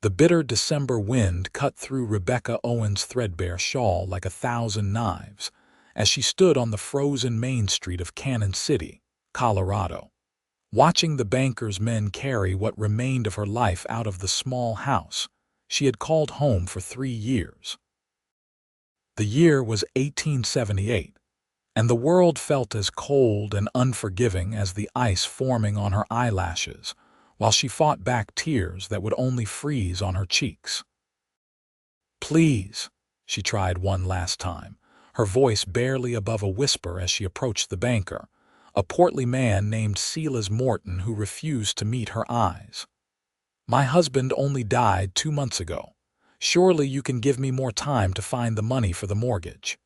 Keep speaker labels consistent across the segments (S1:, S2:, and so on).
S1: The bitter December wind cut through Rebecca Owens' threadbare shawl like 1,000 knives as she stood on the frozen main street of Cannon City, Colorado, watching the banker's men carry what remained of her life out of the small house she had called home for 3 years. The year was 1878, and the world felt as cold and unforgiving as the ice forming on her eyelashes, while she fought back tears that would only freeze on her cheeks. "Please," she tried one last time, her voice barely above a whisper as she approached the banker, a portly man named Silas Morton who refused to meet her eyes. "My husband only died 2 months ago. Surely you can give me more time to find the money for the mortgage."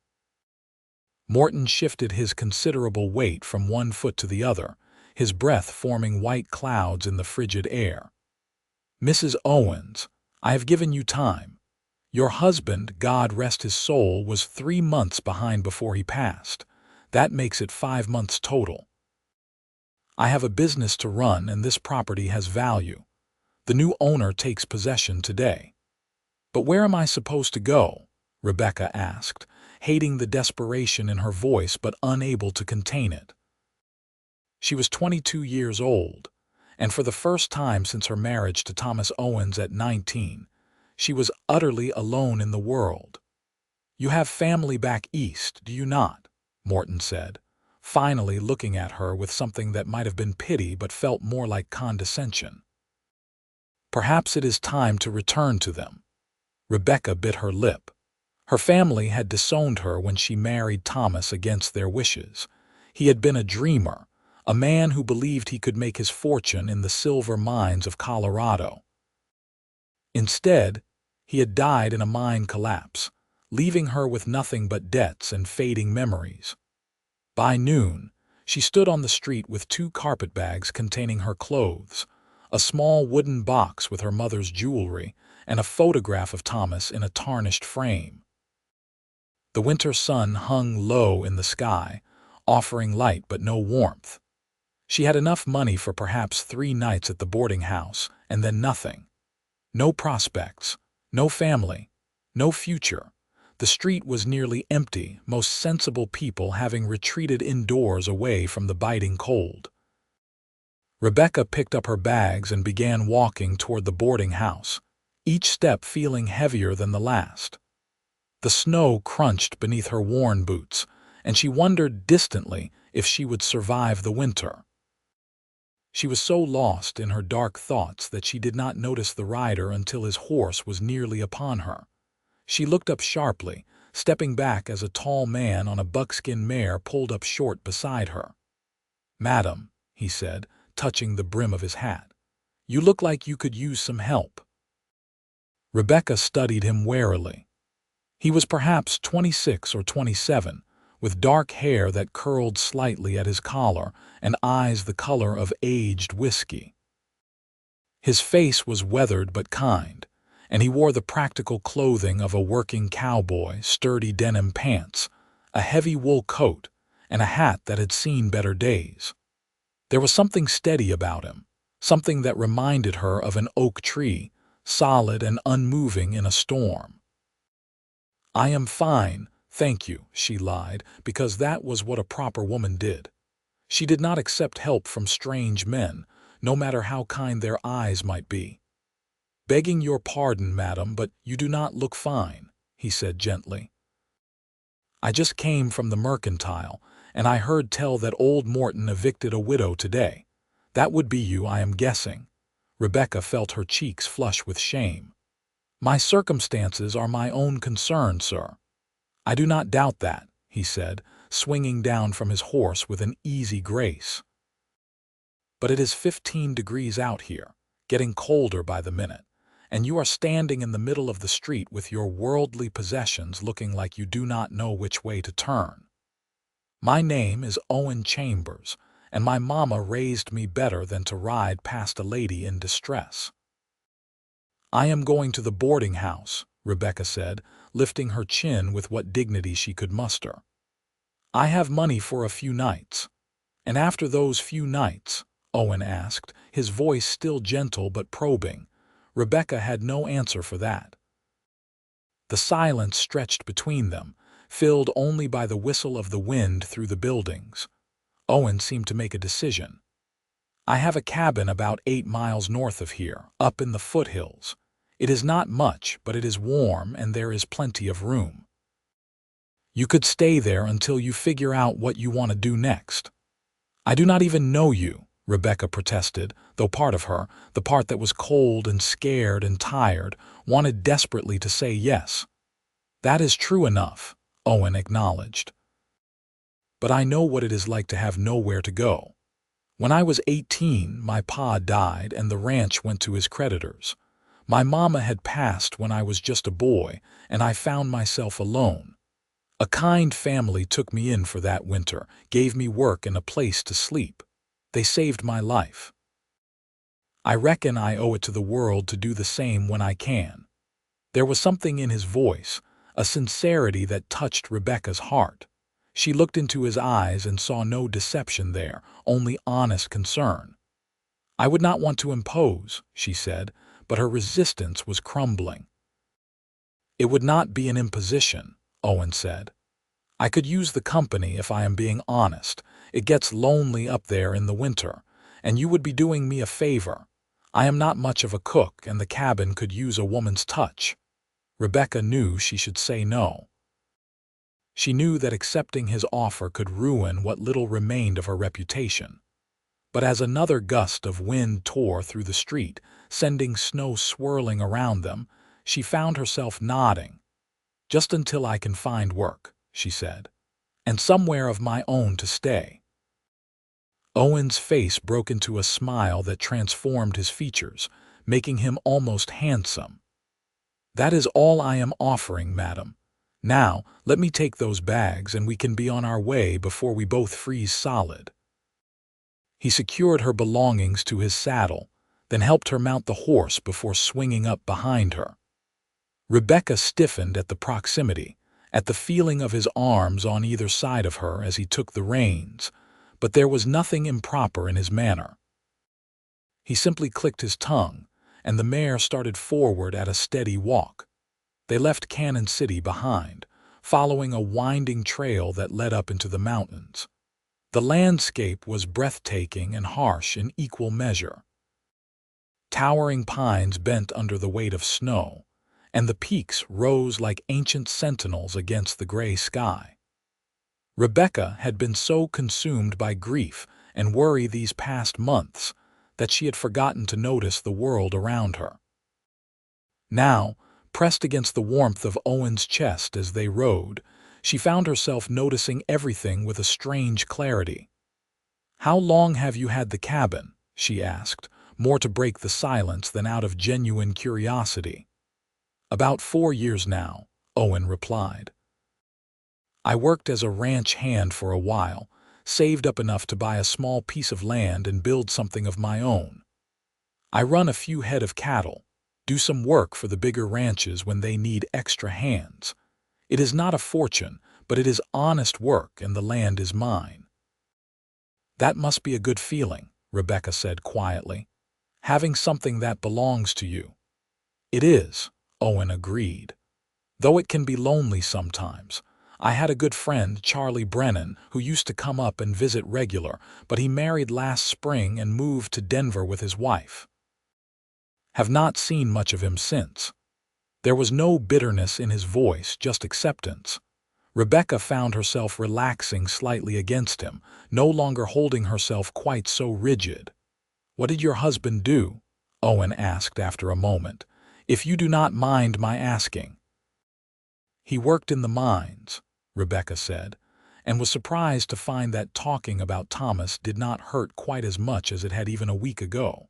S1: Morton shifted his considerable weight from one foot to the other, his breath forming white clouds in the frigid air. "Mrs. Owens, I have given you time. Your husband, God rest his soul, was 3 months behind before he passed. That makes it 5 months total. I have a business to run, and this property has value. The new owner takes possession today." "But where am I supposed to go?" Rebecca asked, hating the desperation in her voice but unable to contain it. She was 22 years old, and for the first time since her marriage to Thomas Owens at 19, she was utterly alone in the world. "You have family back east, do you not?" Morton said, finally looking at her with something that might have been pity but felt more like condescension. "Perhaps it is time to return to them." Rebecca bit her lip. Her family had disowned her when she married Thomas against their wishes. He had been a dreamer, a man who believed he could make his fortune in the silver mines of Colorado. Instead, he had died in a mine collapse, leaving her with nothing but debts and fading memories. By noon, she stood on the street with 2 carpetbags containing her clothes, a small wooden box with her mother's jewelry, and a photograph of Thomas in a tarnished frame. The winter sun hung low in the sky, offering light but no warmth. She had enough money for perhaps 3 nights at the boarding house, and then nothing. No prospects, no family, no future. The street was nearly empty, most sensible people having retreated indoors away from the biting cold. Rebecca picked up her bags and began walking toward the boarding house, each step feeling heavier than the last. The snow crunched beneath her worn boots, and she wondered distantly if she would survive the winter. She was so lost in her dark thoughts that she did not notice the rider until his horse was nearly upon her. She looked up sharply, stepping back as a tall man on a buckskin mare pulled up short beside her. "Madam," he said, touching the brim of his hat, "you look like you could use some help." Rebecca studied him warily. He was perhaps 26 or 27, with dark hair that curled slightly at his collar and eyes the color of aged whiskey. His face was weathered but kind, and he wore the practical clothing of a working cowboy, sturdy denim pants, a heavy wool coat, and a hat that had seen better days. There was something steady about him, something that reminded her of an oak tree, solid and unmoving in a storm. "I am fine, thank you," she lied, because that was what a proper woman did. She did not accept help from strange men, no matter how kind their eyes might be. "Begging your pardon, madam, but you do not look fine," he said gently. "I just came from the mercantile, and I heard tell that old Morton evicted a widow today. That would be you, I am guessing." Rebecca felt her cheeks flush with shame. "My circumstances are my own concern, sir." "I do not doubt that," he said, swinging down from his horse with an easy grace. "But it is 15 degrees out here, getting colder by the minute, and you are standing in the middle of the street with your worldly possessions looking like you do not know which way to turn. My name is Owen Chambers, and my mama raised me better than to ride past a lady in distress." "I am going to the boarding house," Rebecca said, lifting her chin with what dignity she could muster. "I have money for a few nights." "And after those few nights?" Owen asked, his voice still gentle but probing. Rebecca had no answer for that. The silence stretched between them, filled only by the whistle of the wind through the buildings. Owen seemed to make a decision. "I have a cabin about 8 miles north of here, up in the foothills. It is not much, but it is warm and there is plenty of room. You could stay there until you figure out what you want to do next." "I do not even know you," Rebecca protested, though part of her, the part that was cold and scared and tired, wanted desperately to say yes. "That is true enough," Owen acknowledged. "But I know what it is like to have nowhere to go. When I was 18, my pa died and the ranch went to his creditors. My mama had passed when I was just a boy, and I found myself alone. A kind family took me in for that winter, gave me work and a place to sleep. They saved my life. I reckon I owe it to the world to do the same when I can." There was something in his voice, a sincerity that touched Rebecca's heart. She looked into his eyes and saw no deception there, only honest concern. "I would not want to impose," she said, but her resistance was crumbling. "It would not be an imposition," Owen said. "I could use the company if I am being honest. It gets lonely up there in the winter, and you would be doing me a favor. I am not much of a cook, and the cabin could use a woman's touch." Rebecca knew she should say no. She knew that accepting his offer could ruin what little remained of her reputation. But as another gust of wind tore through the street, sending snow swirling around them, she found herself nodding. "Just until I can find work," she said, "and somewhere of my own to stay." Owen's face broke into a smile that transformed his features, making him almost handsome. "That is all I am offering, madam. Now, let me take those bags and we can be on our way before we both freeze solid." He secured her belongings to his saddle, then helped her mount the horse before swinging up behind her. Rebecca stiffened at the proximity, at the feeling of his arms on either side of her as he took the reins, but there was nothing improper in his manner. He simply clicked his tongue, and the mare started forward at a steady walk. They left Cannon City behind, following a winding trail that led up into the mountains. The landscape was breathtaking and harsh in equal measure. Towering pines bent under the weight of snow, and the peaks rose like ancient sentinels against the gray sky. Rebecca had been so consumed by grief and worry these past months that she had forgotten to notice the world around her. Now, pressed against the warmth of Owen's chest as they rode, she found herself noticing everything with a strange clarity. "How long have you had the cabin?" she asked, more to break the silence than out of genuine curiosity. "About 4 years now," Owen replied. "I worked as a ranch hand for a while, saved up enough to buy a small piece of land and build something of my own. I run a few head of cattle, do some work for the bigger ranches when they need extra hands. It is not a fortune, but it is honest work and the land is mine." "That must be a good feeling," Rebecca said quietly, "having something that belongs to you." "It is," Owen agreed, "though it can be lonely sometimes. I had a good friend, Charlie Brennan, who used to come up and visit regular, but he married last spring and moved to Denver with his wife. Have not seen much of him since." There was no bitterness in his voice, just acceptance. Rebecca found herself relaxing slightly against him, no longer holding herself quite so rigid. "What did your husband do?" Owen asked after a moment, "if you do not mind my asking." "He worked in the mines," Rebecca said, and was surprised to find that talking about Thomas did not hurt quite as much as it had even a week ago.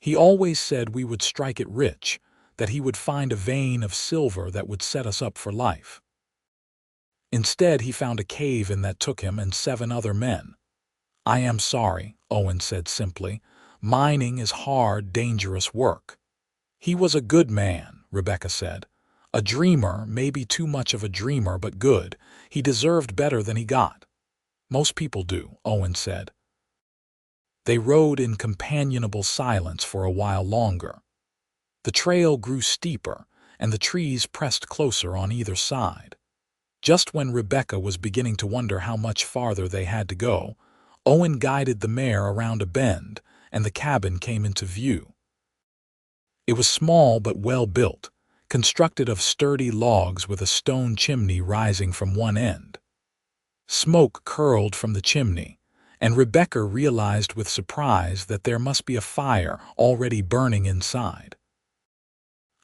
S1: "He always said we would strike it rich, that he would find a vein of silver that would set us up for life. Instead, he found a cave-in that took him and 7 other men." "I am sorry," Owen said simply. "Mining is hard, dangerous work." "He was a good man," Rebecca said. "A dreamer, maybe too much of a dreamer, but good. He deserved better than he got." "Most people do," Owen said. They rode in companionable silence for a while longer. The trail grew steeper, and the trees pressed closer on either side. Just when Rebecca was beginning to wonder how much farther they had to go, Owen guided the mare around a bend, and the cabin came into view. It was small but well built, constructed of sturdy logs with a stone chimney rising from one end. Smoke curled from the chimney, and Rebecca realized with surprise that there must be a fire already burning inside.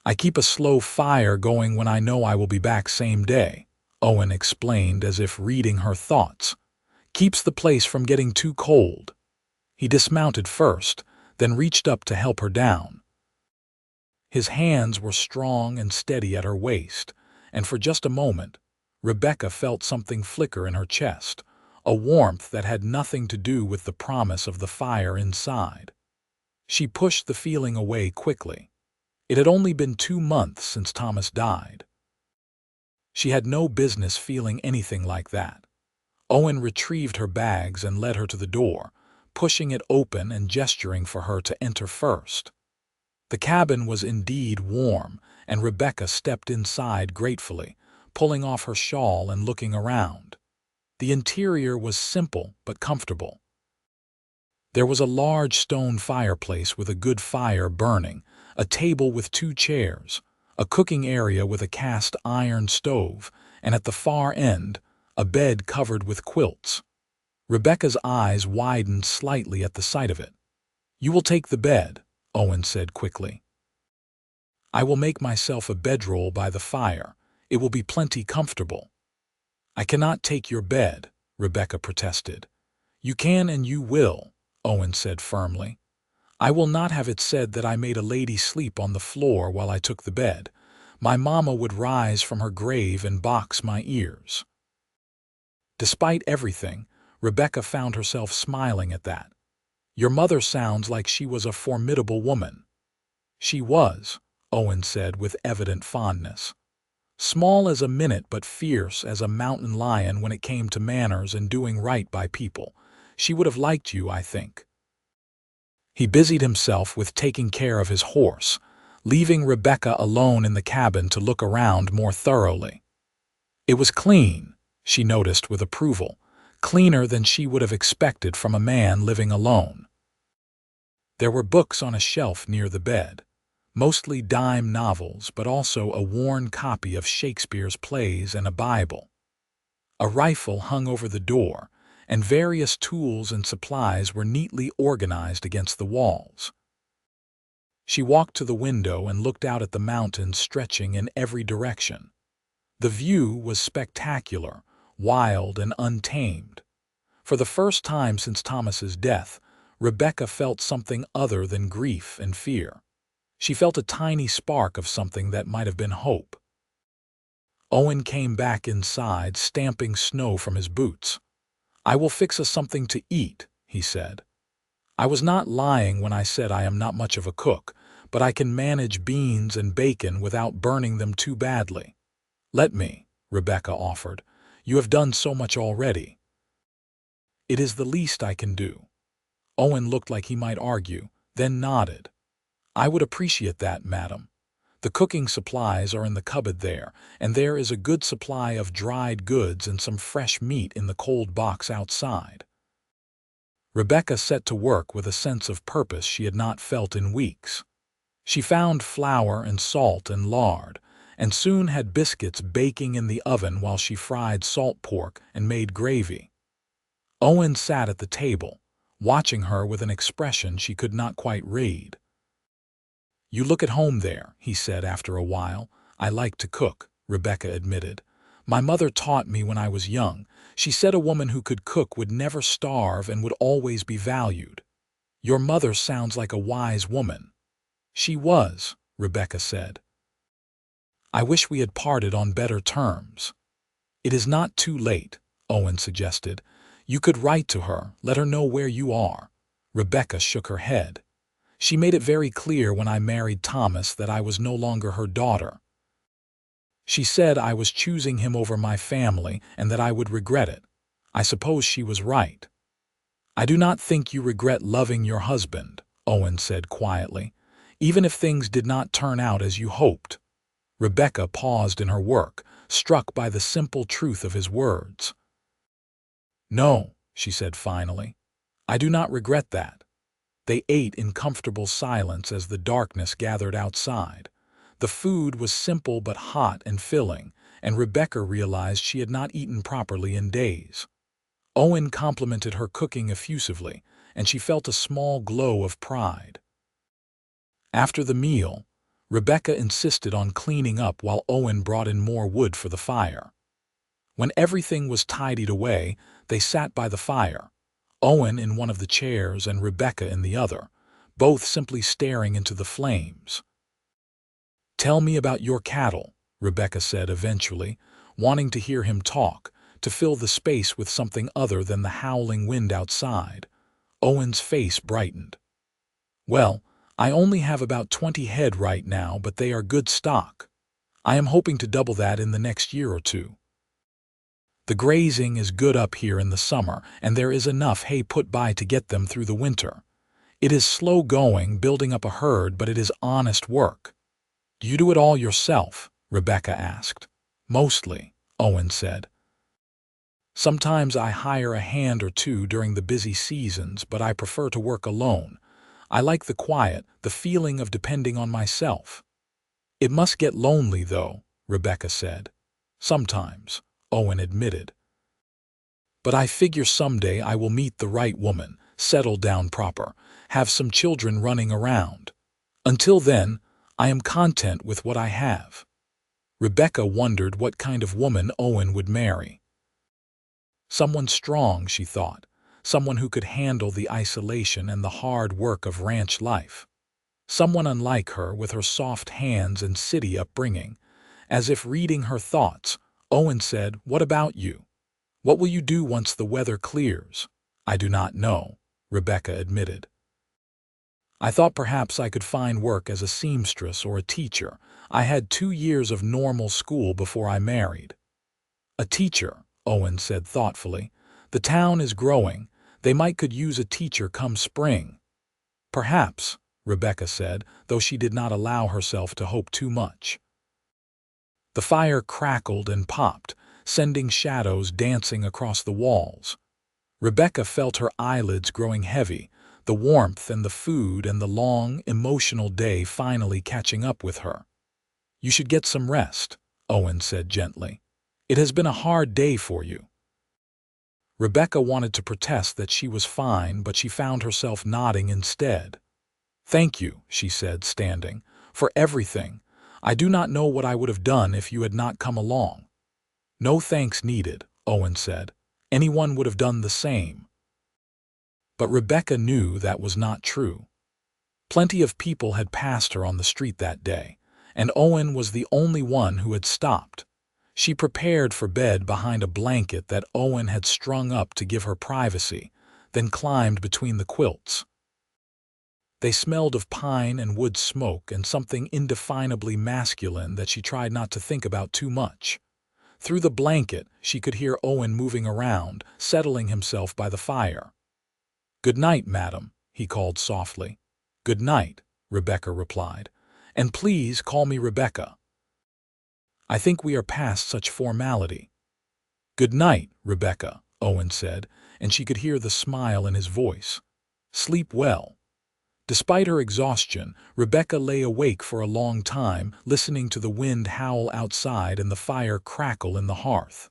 S1: "I keep a slow fire going when I know I will be back same day," Owen explained as if reading her thoughts. "Keeps the place from getting too cold." He dismounted first, then reached up to help her down. His hands were strong and steady at her waist, and for just a moment, Rebecca felt something flicker in her chest, a warmth that had nothing to do with the promise of the fire inside. She pushed the feeling away quickly. It had only been 2 months since Thomas died. She had no business feeling anything like that. Owen retrieved her bags and led her to the door, pushing it open and gesturing for her to enter first. The cabin was indeed warm, and Rebecca stepped inside gratefully, pulling off her shawl and looking around. The interior was simple but comfortable. There was a large stone fireplace with a good fire burning, a table with 2 chairs, a cooking area with a cast iron stove, and at the far end, a bed covered with quilts. Rebecca's eyes widened slightly at the sight of it. "You will take the bed," Owen said quickly. "I will make myself a bedroll by the fire. It will be plenty comfortable." "I cannot take your bed," Rebecca protested. "You can and you will," Owen said firmly. "I will not have it said that I made a lady sleep on the floor while I took the bed. My mama would rise from her grave and box my ears." Despite everything, Rebecca found herself smiling at that. "Your mother sounds like she was a formidable woman." "She was," Owen said with evident fondness. "Small as a minute but fierce as a mountain lion when it came to manners and doing right by people. She would have liked you, I think." He busied himself with taking care of his horse, leaving Rebecca alone in the cabin to look around more thoroughly. It was clean, she noticed with approval, cleaner than she would have expected from a man living alone. There were books on a shelf near the bed, mostly dime novels, but also a worn copy of Shakespeare's plays and a Bible. A rifle hung over the door, and various tools and supplies were neatly organized against the walls. She walked to the window and looked out at the mountains stretching in every direction. The view was spectacular, wild and untamed. For the first time since Thomas's death, Rebecca felt something other than grief and fear. She felt a tiny spark of something that might have been hope. Owen came back inside, stamping snow from his boots. "I will fix us something to eat," he said. "I was not lying when I said I am not much of a cook, but I can manage beans and bacon without burning them too badly." "Let me," Rebecca offered. "You have done so much already." "It is the least I can do." Owen looked like he might argue, then nodded. "I would appreciate that, madam. The cooking supplies are in the cupboard there, and there is a good supply of dried goods and some fresh meat in the cold box outside." Rebecca set to work with a sense of purpose she had not felt in weeks. She found flour and salt and lard, and soon had biscuits baking in the oven while she fried salt pork and made gravy. Owen sat at the table, watching her with an expression she could not quite read. "You look at home there," he said after a while. "I like to cook," Rebecca admitted. "My mother taught me when I was young. She said a woman who could cook would never starve and would always be valued." "Your mother sounds like a wise woman." "She was," Rebecca said. "I wish we had parted on better terms." "It is not too late," Owen suggested. "You could write to her, let her know where you are." Rebecca shook her head. "She made it very clear when I married Thomas that I was no longer her daughter. She said I was choosing him over my family and that I would regret it. I suppose she was right." "I do not think you regret loving your husband," Owen said quietly. even if things did not turn out as you hoped. Rebecca paused in her work, struck by the simple truth of his words. "No," she said finally. "I do not regret that." They ate in comfortable silence as the darkness gathered outside. The food was simple but hot and filling, and Rebecca realized she had not eaten properly in days. Owen complimented her cooking effusively, and she felt a small glow of pride. After the meal, Rebecca insisted on cleaning up while Owen brought in more wood for the fire. When everything was tidied away, they sat by the fire, Owen in one of the chairs and Rebecca in the other, both simply staring into the flames. "Tell me about your cattle," Rebecca said eventually, wanting to hear him talk, to fill the space with something other than the howling wind outside. Owen's face brightened. "Well, I only have about 20 head right now, but they are good stock. I am hoping to double that in the next year or two. The grazing is good up here in the summer, and there is enough hay put by to get them through the winter. It is slow going, building up a herd, but it is honest work." "Do you do it all yourself?" Rebecca asked. "Mostly," Owen said. "Sometimes I hire a hand or two during the busy seasons, but I prefer to work alone. I like the quiet, the feeling of depending on myself." "It must get lonely, though," Rebecca said. "Sometimes," Owen admitted. "But I figure someday I will meet the right woman, settle down proper, have some children running around. Until then, I am content with what I have." Rebecca wondered what kind of woman Owen would marry. Someone strong, she thought, someone who could handle the isolation and the hard work of ranch life. Someone unlike her, with her soft hands and city upbringing. As if reading her thoughts, Owen said, "What about you? What will you do once the weather clears?" "I do not know," Rebecca admitted. "I thought perhaps I could find work as a seamstress or a teacher. I had 2 years of normal school before I married." "A teacher," Owen said thoughtfully. "The town is growing. They might could use a teacher come spring." "Perhaps," Rebecca said, though she did not allow herself to hope too much. The fire crackled and popped, sending shadows dancing across the walls. Rebecca felt her eyelids growing heavy, the warmth and the food and the long, emotional day finally catching up with her. "You should get some rest," Owen said gently. "It has been a hard day for you." Rebecca wanted to protest that she was fine, but she found herself nodding instead. "Thank you," she said, standing, "for everything. I do not know what I would have done if you had not come along." "No thanks needed," Owen said. "Anyone would have done the same." But Rebecca knew that was not true. Plenty of people had passed her on the street that day, and Owen was the only one who had stopped. She prepared for bed behind a blanket that Owen had strung up to give her privacy, then climbed between the quilts. They smelled of pine and wood smoke and something indefinably masculine that she tried not to think about too much. Through the blanket, she could hear Owen moving around, settling himself by the fire. "Good night, madam," he called softly. "Good night," Rebecca replied. "And please call me Rebecca. I think we are past such formality." "Good night, Rebecca," Owen said, and she could hear the smile in his voice. "Sleep well." Despite her exhaustion, Rebecca lay awake for a long time, listening to the wind howl outside and the fire crackle in the hearth.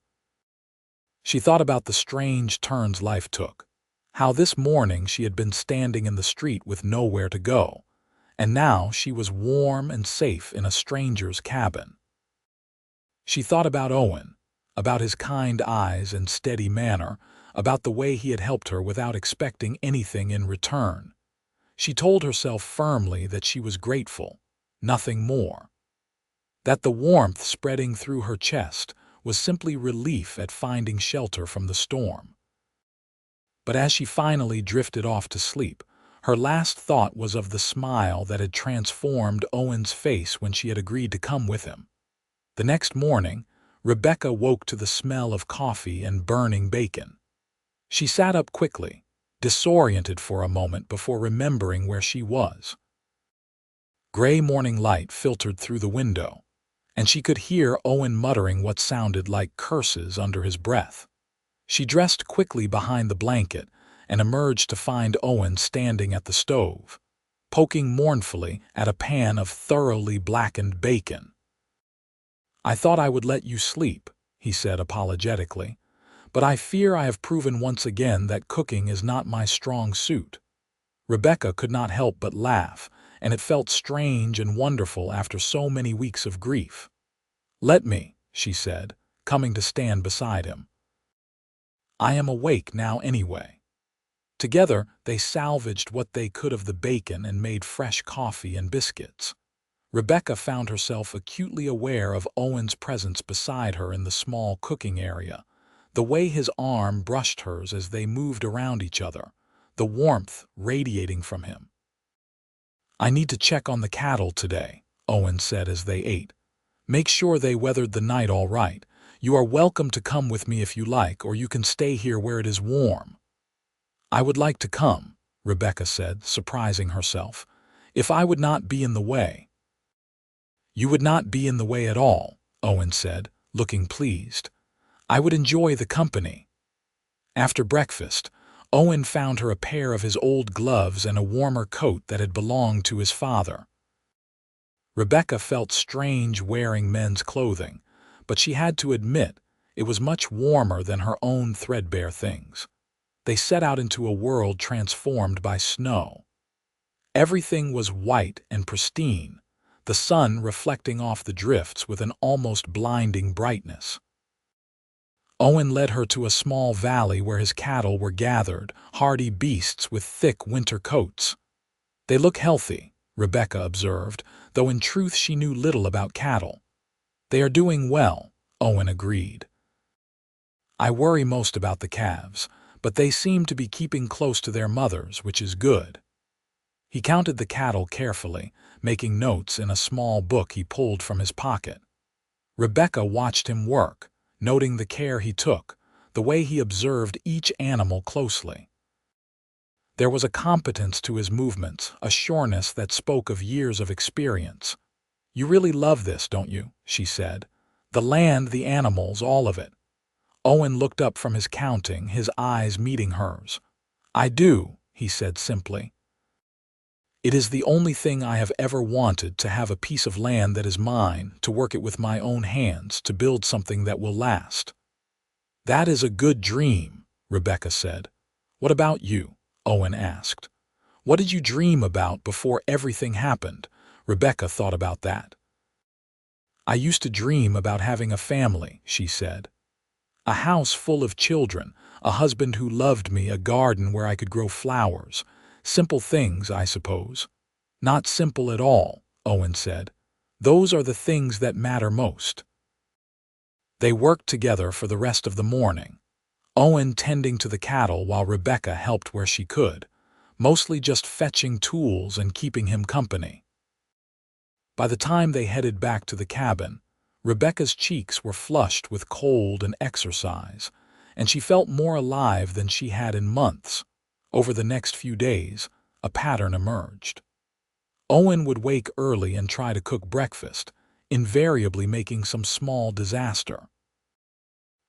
S1: She thought about the strange turns life took. How this morning she had been standing in the street with nowhere to go, and now she was warm and safe in a stranger's cabin. She thought about Owen, about his kind eyes and steady manner, about the way he had helped her without expecting anything in return. She told herself firmly that she was grateful, nothing more. That the warmth spreading through her chest was simply relief at finding shelter from the storm. But as she finally drifted off to sleep, her last thought was of the smile that had transformed Owen's face when she had agreed to come with him. The next morning, Rebecca woke to the smell of coffee and burning bacon. She sat up quickly, disoriented for a moment before remembering where she was. Gray morning light filtered through the window, and she could hear Owen muttering what sounded like curses under his breath. She dressed quickly behind the blanket and emerged to find Owen standing at the stove, poking mournfully at a pan of thoroughly blackened bacon. "I thought I would let you sleep," he said apologetically, "but I fear I have proven once again that cooking is not my strong suit." Rebecca could not help but laugh, and it felt strange and wonderful after so many weeks of grief. "Let me," she said, coming to stand beside him. "I am awake now anyway." Together, they salvaged what they could of the bacon and made fresh coffee and biscuits. Rebecca found herself acutely aware of Owen's presence beside her in the small cooking area, the way his arm brushed hers as they moved around each other, the warmth radiating from him. "I need to check on the cattle today," Owen said as they ate. "Make sure they weathered the night all right. You are welcome to come with me if you like, or you can stay here where it is warm." "I would like to come," Rebecca said, surprising herself, "if I would not be in the way." "You would not be in the way at all," Owen said, looking pleased. "I would enjoy the company." After breakfast, Owen found her a pair of his old gloves and a warmer coat that had belonged to his father. Rebecca felt strange wearing men's clothing, but she had to admit it was much warmer than her own threadbare things. They set out into a world transformed by snow. Everything was white and pristine, the sun reflecting off the drifts with an almost blinding brightness. Owen led her to a small valley where his cattle were gathered, hardy beasts with thick winter coats. "They look healthy," Rebecca observed, though in truth she knew little about cattle. "They are doing well," Owen agreed. "I worry most about the calves, but they seem to be keeping close to their mothers, which is good." He counted the cattle carefully, making notes in a small book he pulled from his pocket. Rebecca watched him work, noting the care he took, the way he observed each animal closely. There was a competence to his movements, a sureness that spoke of years of experience. "You really love this, don't you?" she said. "The land, the animals, all of it." Owen looked up from his counting, his eyes meeting hers. "I do," he said simply. "It is the only thing I have ever wanted, to have a piece of land that is mine, to work it with my own hands, to build something that will last." "That is a good dream," Rebecca said. "What about you?" Owen asked. "What did you dream about before everything happened?" Rebecca thought about that. "I used to dream about having a family," she said. "A house full of children, a husband who loved me, a garden where I could grow flowers. Simple things, I suppose." "Not simple at all," Owen said. "Those are the things that matter most." They worked together for the rest of the morning, Owen tending to the cattle while Rebecca helped where she could, mostly just fetching tools and keeping him company. By the time they headed back to the cabin, Rebecca's cheeks were flushed with cold and exercise, and she felt more alive than she had in months. Over the next few days, a pattern emerged. Owen would wake early and try to cook breakfast, invariably making some small disaster.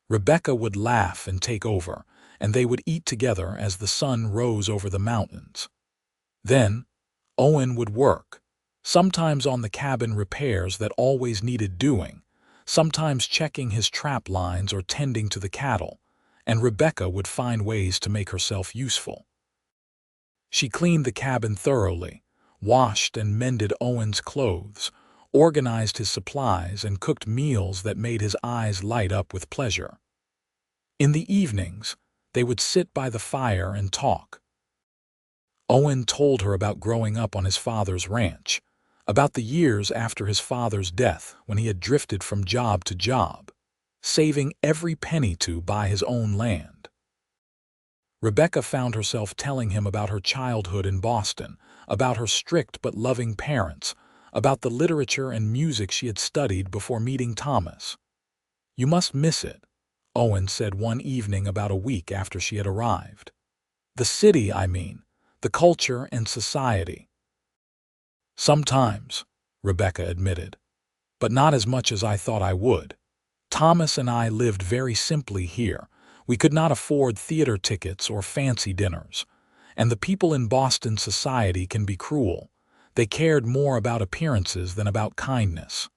S1: Rebecca would laugh and take over, and they would eat together as the sun rose over the mountains. Then, Owen would work, sometimes on the cabin repairs that always needed doing, sometimes checking his trap lines or tending to the cattle, and Rebecca would find ways to make herself useful. She cleaned the cabin thoroughly, washed and mended Owen's clothes, organized his supplies, and cooked meals that made his eyes light up with pleasure. In the evenings, they would sit by the fire and talk. Owen told her about growing up on his father's ranch, about the years after his father's death when he had drifted from job to job, saving every penny to buy his own land. Rebecca found herself telling him about her childhood in Boston, about her strict but loving parents, about the literature and music she had studied before meeting Thomas. "You must miss it," Owen said one evening about a week after she had arrived. "The city, I mean, the culture and society." Sometimes, Rebecca admitted, but not as much as I thought I would. Thomas and I lived very simply here. We could not afford theater tickets or fancy dinners. And the people in Boston society can be cruel. They cared more about appearances than about kindness.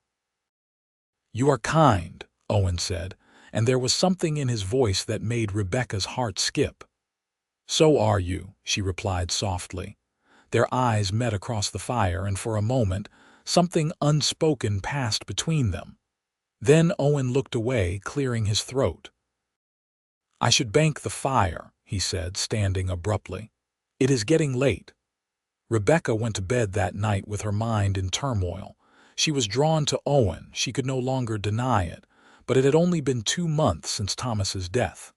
S1: "You are kind," Owen said, and there was something in his voice that made Rebecca's heart skip. "So are you," she replied softly. Their eyes met across the fire, and for a moment, something unspoken passed between them. Then Owen looked away, clearing his throat. "I should bank the fire," he said, standing abruptly. "It is getting late." Rebecca went to bed that night with her mind in turmoil. She was drawn to Owen, she could no longer deny it, but it had only been 2 months since Thomas's death.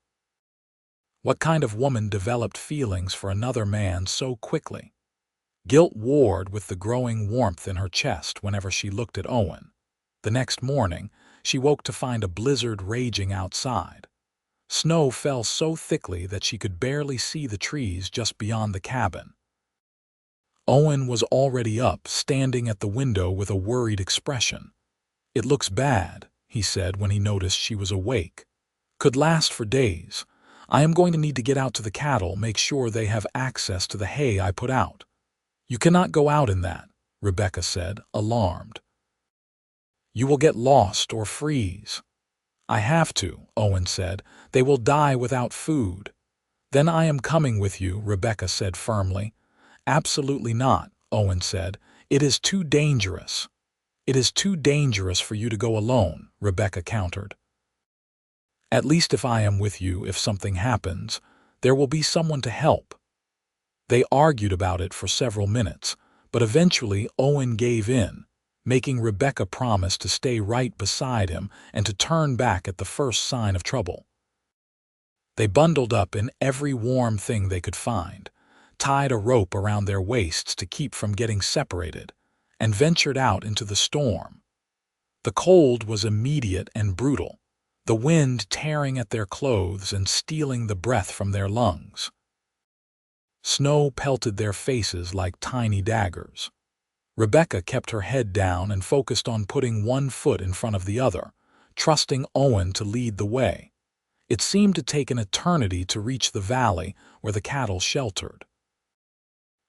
S1: What kind of woman developed feelings for another man so quickly? Guilt warred with the growing warmth in her chest whenever she looked at Owen. The next morning, she woke to find a blizzard raging outside. Snow fell so thickly that she could barely see the trees just beyond the cabin. Owen was already up, standing at the window with a worried expression. "It looks bad," he said when he noticed she was awake. "Could last for days. I am going to need to get out to the cattle, make sure they have access to the hay I put out." "You cannot go out in that," Rebecca said, alarmed. "You will get lost or freeze." "I have to," Owen said. "They will die without food." "Then I am coming with you," Rebecca said firmly. "Absolutely not," Owen said. "It is too dangerous." "It is too dangerous for you to go alone," Rebecca countered. "At least if I am with you, if something happens, there will be someone to help." They argued about it for several minutes, but eventually Owen gave in, making Rebecca promise to stay right beside him and to turn back at the first sign of trouble. They bundled up in every warm thing they could find, tied a rope around their waists to keep from getting separated, and ventured out into the storm. The cold was immediate and brutal, the wind tearing at their clothes and stealing the breath from their lungs. Snow pelted their faces like tiny daggers. Rebecca kept her head down and focused on putting one foot in front of the other, trusting Owen to lead the way. It seemed to take an eternity to reach the valley where the cattle sheltered.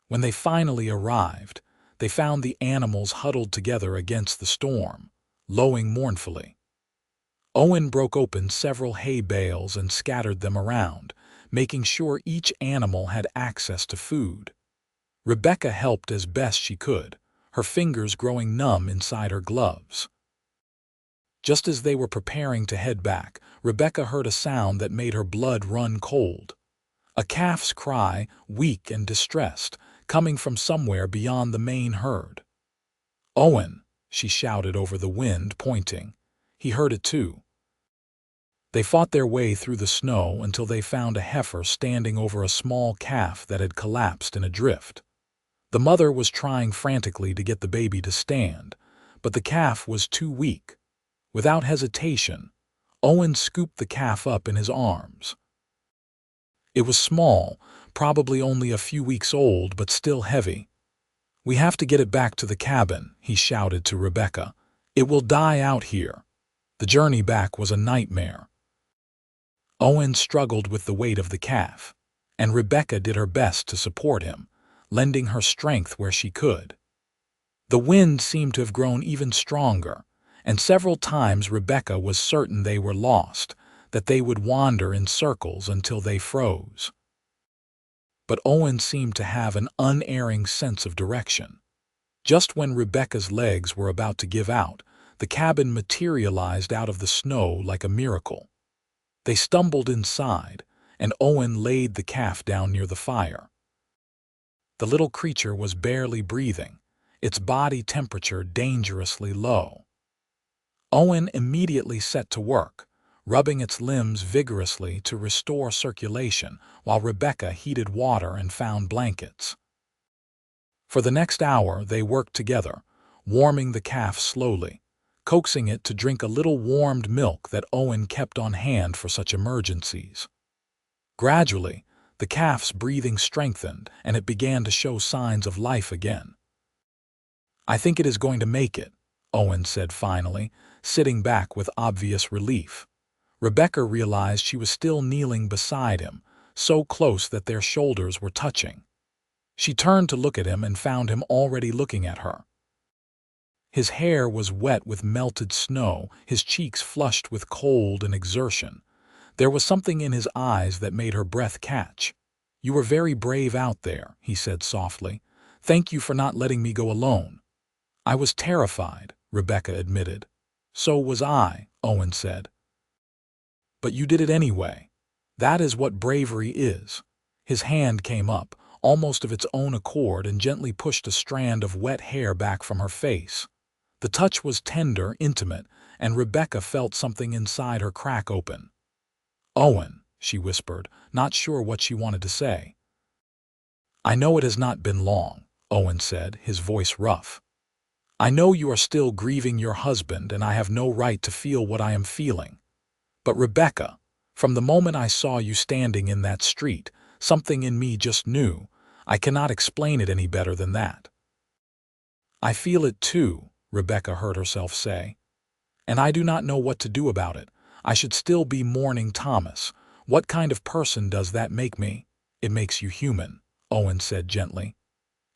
S1: When they finally arrived, they found the animals huddled together against the storm, lowing mournfully. Owen broke open several hay bales and scattered them around, making sure each animal had access to food. Rebecca helped as best she could, her fingers growing numb inside her gloves. Just as they were preparing to head back, Rebecca heard a sound that made her blood run cold. A calf's cry, weak and distressed, coming from somewhere beyond the main herd. "Owen!" she shouted over the wind, pointing. He heard it too. They fought their way through the snow until they found a heifer standing over a small calf that had collapsed in a drift. The mother was trying frantically to get the baby to stand, but the calf was too weak. Without hesitation, Owen scooped the calf up in his arms. It was small, probably only a few weeks old, but still heavy. "We have to get it back to the cabin," he shouted to Rebecca. "It will die out here." The journey back was a nightmare. Owen struggled with the weight of the calf, and Rebecca did her best to support him, lending her strength where she could. The wind seemed to have grown even stronger, and several times Rebecca was certain they were lost, that they would wander in circles until they froze. But Owen seemed to have an unerring sense of direction. Just when Rebecca's legs were about to give out, the cabin materialized out of the snow like a miracle. They stumbled inside, and Owen laid the calf down near the fire. The little creature was barely breathing, its body temperature dangerously low. Owen immediately set to work, rubbing its limbs vigorously to restore circulation, while Rebecca heated water and found blankets. For the next hour they worked together, warming the calf slowly, coaxing it to drink a little warmed milk that Owen kept on hand for such emergencies. Gradually, the calf's breathing strengthened and it began to show signs of life again. "I think it is going to make it," Owen said finally, sitting back with obvious relief. Rebecca realized she was still kneeling beside him, so close that their shoulders were touching. She turned to look at him and found him already looking at her. His hair was wet with melted snow, his cheeks flushed with cold and exertion. There was something in his eyes that made her breath catch. "You were very brave out there," he said softly. "Thank you for not letting me go alone." "I was terrified," Rebecca admitted. "So was I," Owen said. "But you did it anyway. That is what bravery is." His hand came up, almost of its own accord, and gently pushed a strand of wet hair back from her face. The touch was tender, intimate, and Rebecca felt something inside her crack open. "Owen," she whispered, not sure what she wanted to say. "I know it has not been long," Owen said, his voice rough. "I know you are still grieving your husband, and I have no right to feel what I am feeling. But Rebecca, from the moment I saw you standing in that street, something in me just knew. I cannot explain it any better than that." "I feel it too," Rebecca heard herself say. "And I do not know what to do about it. I should still be mourning Thomas. What kind of person does that make me?" "It makes you human," Owen said gently.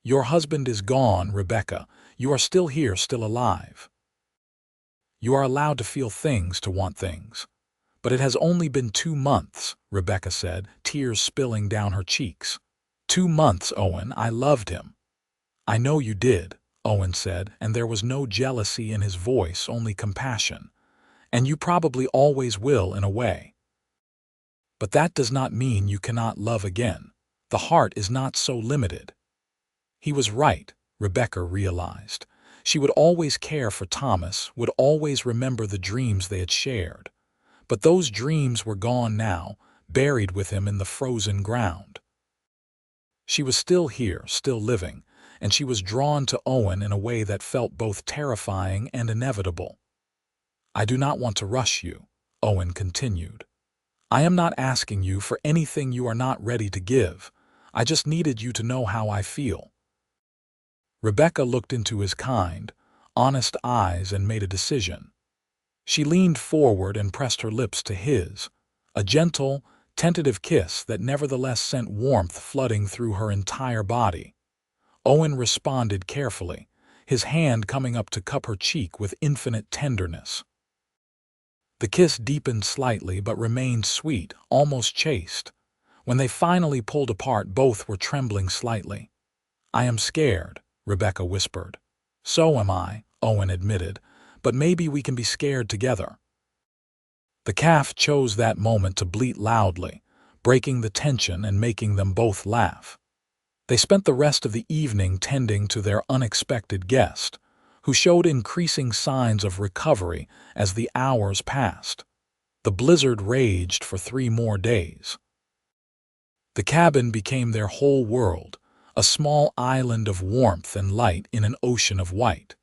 S1: "Your husband is gone, Rebecca. You are still here, still alive. You are allowed to feel things, to want things." "But it has only been 2 months," Rebecca said, tears spilling down her cheeks. "2 months, Owen. I loved him." "I know you did," Owen said, and there was no jealousy in his voice, only compassion. "And you probably always will, in a way. But that does not mean you cannot love again. The heart is not so limited." He was right, Rebecca realized. She would always care for Thomas, would always remember the dreams they had shared. But those dreams were gone now, buried with him in the frozen ground. She was still here, still living, and she was drawn to Owen in a way that felt both terrifying and inevitable. "I do not want to rush you," Owen continued. "I am not asking you for anything you are not ready to give. I just needed you to know how I feel." Rebecca looked into his kind, honest eyes and made a decision. She leaned forward and pressed her lips to his, a gentle, tentative kiss that nevertheless sent warmth flooding through her entire body. Owen responded carefully, his hand coming up to cup her cheek with infinite tenderness. The kiss deepened slightly but remained sweet, almost chaste. When they finally pulled apart, both were trembling slightly. "I am scared," Rebecca whispered. "So am I," Owen admitted, "but maybe we can be scared together." The calf chose that moment to bleat loudly, breaking the tension and making them both laugh. They spent the rest of the evening tending to their unexpected guest, who showed increasing signs of recovery as the hours passed. The blizzard raged for 3 more days. The cabin became their whole world, a small island of warmth and light in an ocean of white.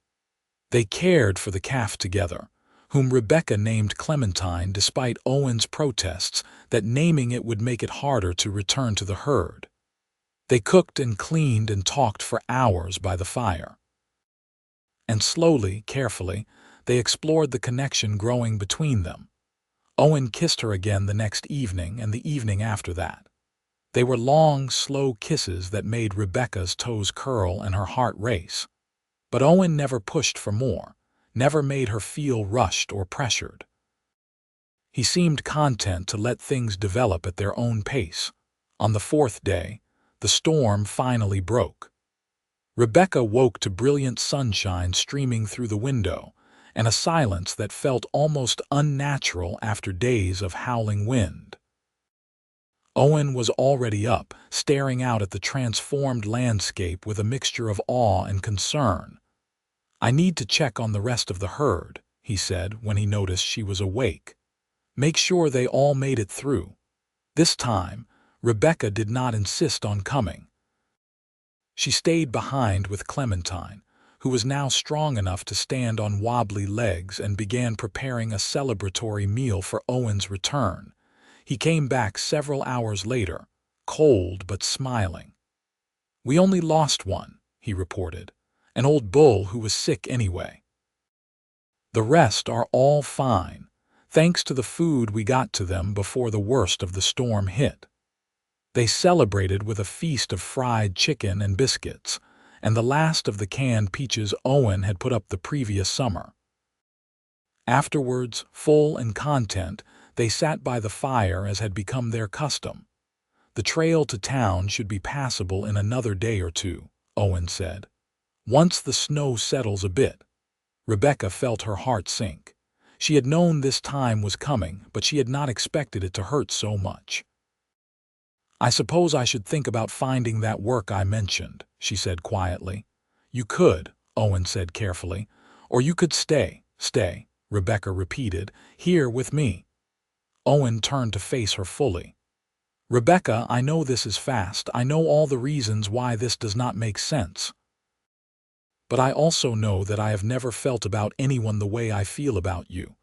S1: They cared for the calf together, whom Rebecca named Clementine despite Owen's protests that naming it would make it harder to return to the herd. They cooked and cleaned and talked for hours by the fire. And slowly, carefully, they explored the connection growing between them. Owen kissed her again the next evening and the evening after that. They were long, slow kisses that made Rebecca's toes curl and her heart race. But Owen never pushed for more, never made her feel rushed or pressured. He seemed content to let things develop at their own pace. On the 4th day, the storm finally broke. Rebecca woke to brilliant sunshine streaming through the window, and a silence that felt almost unnatural after days of howling wind. Owen was already up, staring out at the transformed landscape with a mixture of awe and concern. "I need to check on the rest of the herd," he said when he noticed she was awake. "Make sure they all made it through." This time, Rebecca did not insist on coming. She stayed behind with Clementine, who was now strong enough to stand on wobbly legs, and began preparing a celebratory meal for Owen's return. He came back several hours later, cold but smiling. "We only lost one," he reported, an old bull who was sick anyway. The rest are all fine, thanks to the food we got to them before the worst of the storm hit. They celebrated with a feast of fried chicken and biscuits, and the last of the canned peaches Owen had put up the previous summer. Afterwards, full and content, they sat by the fire as had become their custom. The trail to town should be passable in another day or two, Owen said. Once the snow settles a bit. Rebecca felt her heart sink. She had known this time was coming, but she had not expected it to hurt so much. I suppose I should think about finding that work I mentioned, she said quietly. You could, Owen said carefully, or you could stay, Rebecca repeated, here with me. Owen turned to face her fully. Rebecca, I know this is fast. I know all the reasons why this does not make sense. But I also know that I have never felt about anyone the way I feel about you.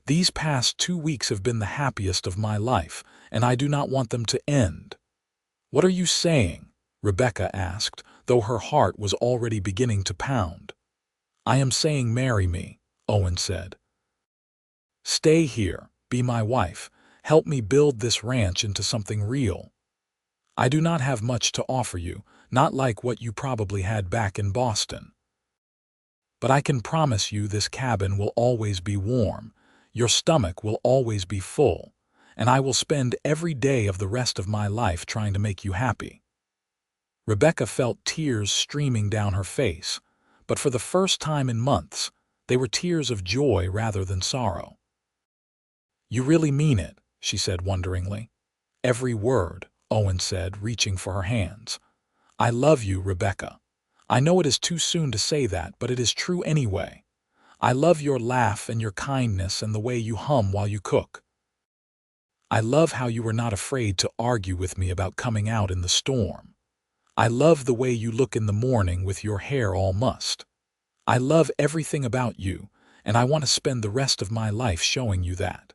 S1: These past 2 weeks have been the happiest of my life, and I do not want them to end. What are you saying? Rebecca asked, though her heart was already beginning to pound. I am saying marry me, Owen said. Stay here, be my wife, help me build this ranch into something real. I do not have much to offer you, not like what you probably had back in Boston. But I can promise you this cabin will always be warm, your stomach will always be full, and I will spend every day of the rest of my life trying to make you happy. Rebecca felt tears streaming down her face, but for the first time in months, they were tears of joy rather than sorrow. You really mean it, she said wonderingly. Every word, Owen said, reaching for her hands. I love you, Rebecca. I know it is too soon to say that, but it is true anyway. I love your laugh and your kindness and the way you hum while you cook. I love how you were not afraid to argue with me about coming out in the storm. I love the way you look in the morning with your hair all mussed. I love everything about you, and I want to spend the rest of my life showing you that.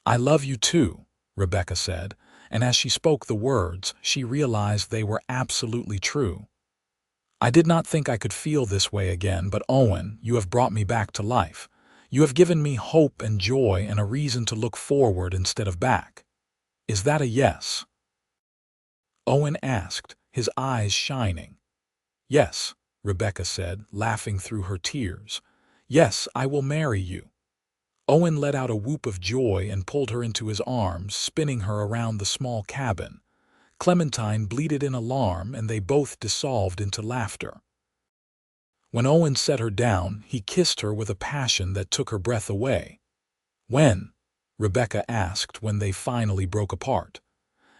S1: I love you too, Rebecca said, and as she spoke the words, she realized they were absolutely true. I did not think I could feel this way again, but Owen, you have brought me back to life. You have given me hope and joy and a reason to look forward instead of back. Is that a yes? Owen asked, his eyes shining. Yes, Rebecca said, laughing through her tears. Yes, I will marry you. Owen let out a whoop of joy and pulled her into his arms, spinning her around the small cabin. Clementine bleated in alarm, and they both dissolved into laughter. When Owen set her down, he kissed her with a passion that took her breath away. When? Rebecca asked when they finally broke apart.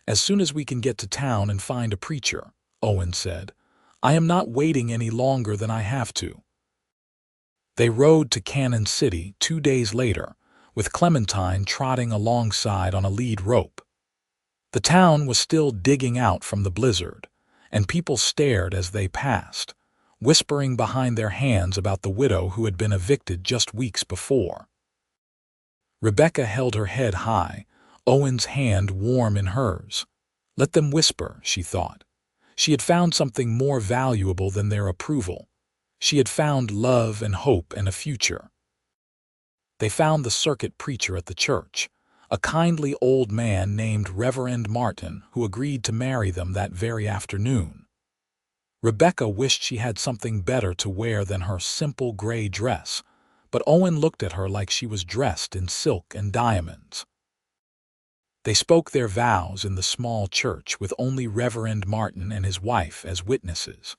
S1: As soon as we can get to town and find a preacher, Owen said. I am not waiting any longer than I have to. They rode to Cannon City 2 days later, with Clementine trotting alongside on a lead rope. The town was still digging out from the blizzard, and people stared as they passed, whispering behind their hands about the widow who had been evicted just weeks before. Rebecca held her head high, Owen's hand warm in hers. Let them whisper, she thought. She had found something more valuable than their approval. She had found love and hope and a future. They found the circuit preacher at the church, a kindly old man named Reverend Martin, who agreed to marry them that very afternoon. Rebecca wished she had something better to wear than her simple gray dress, but Owen looked at her like she was dressed in silk and diamonds. They spoke their vows in the small church with only Reverend Martin and his wife as witnesses.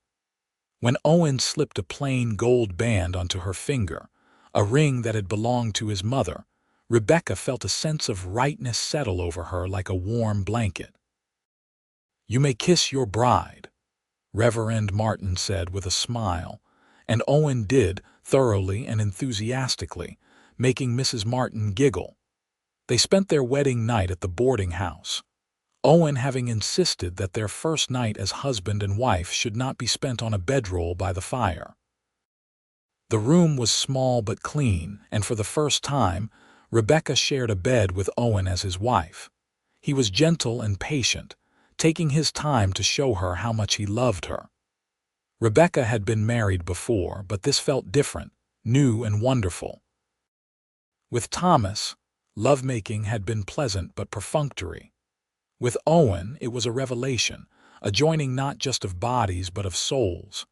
S1: When Owen slipped a plain gold band onto her finger, a ring that had belonged to his mother, Rebecca felt a sense of rightness settle over her like a warm blanket. You may kiss your bride, Reverend Martin said with a smile, and Owen did, thoroughly and enthusiastically, making Mrs. Martin giggle. They spent their wedding night at the boarding house, Owen having insisted that their first night as husband and wife should not be spent on a bedroll by the fire. The room was small but clean, and for the first time, Rebecca shared a bed with Owen as his wife. He was gentle and patient, taking his time to show her how much he loved her. Rebecca had been married before, but this felt different, new and wonderful. With Thomas, lovemaking had been pleasant but perfunctory. With Owen, it was a revelation, a joining not just of bodies but of souls.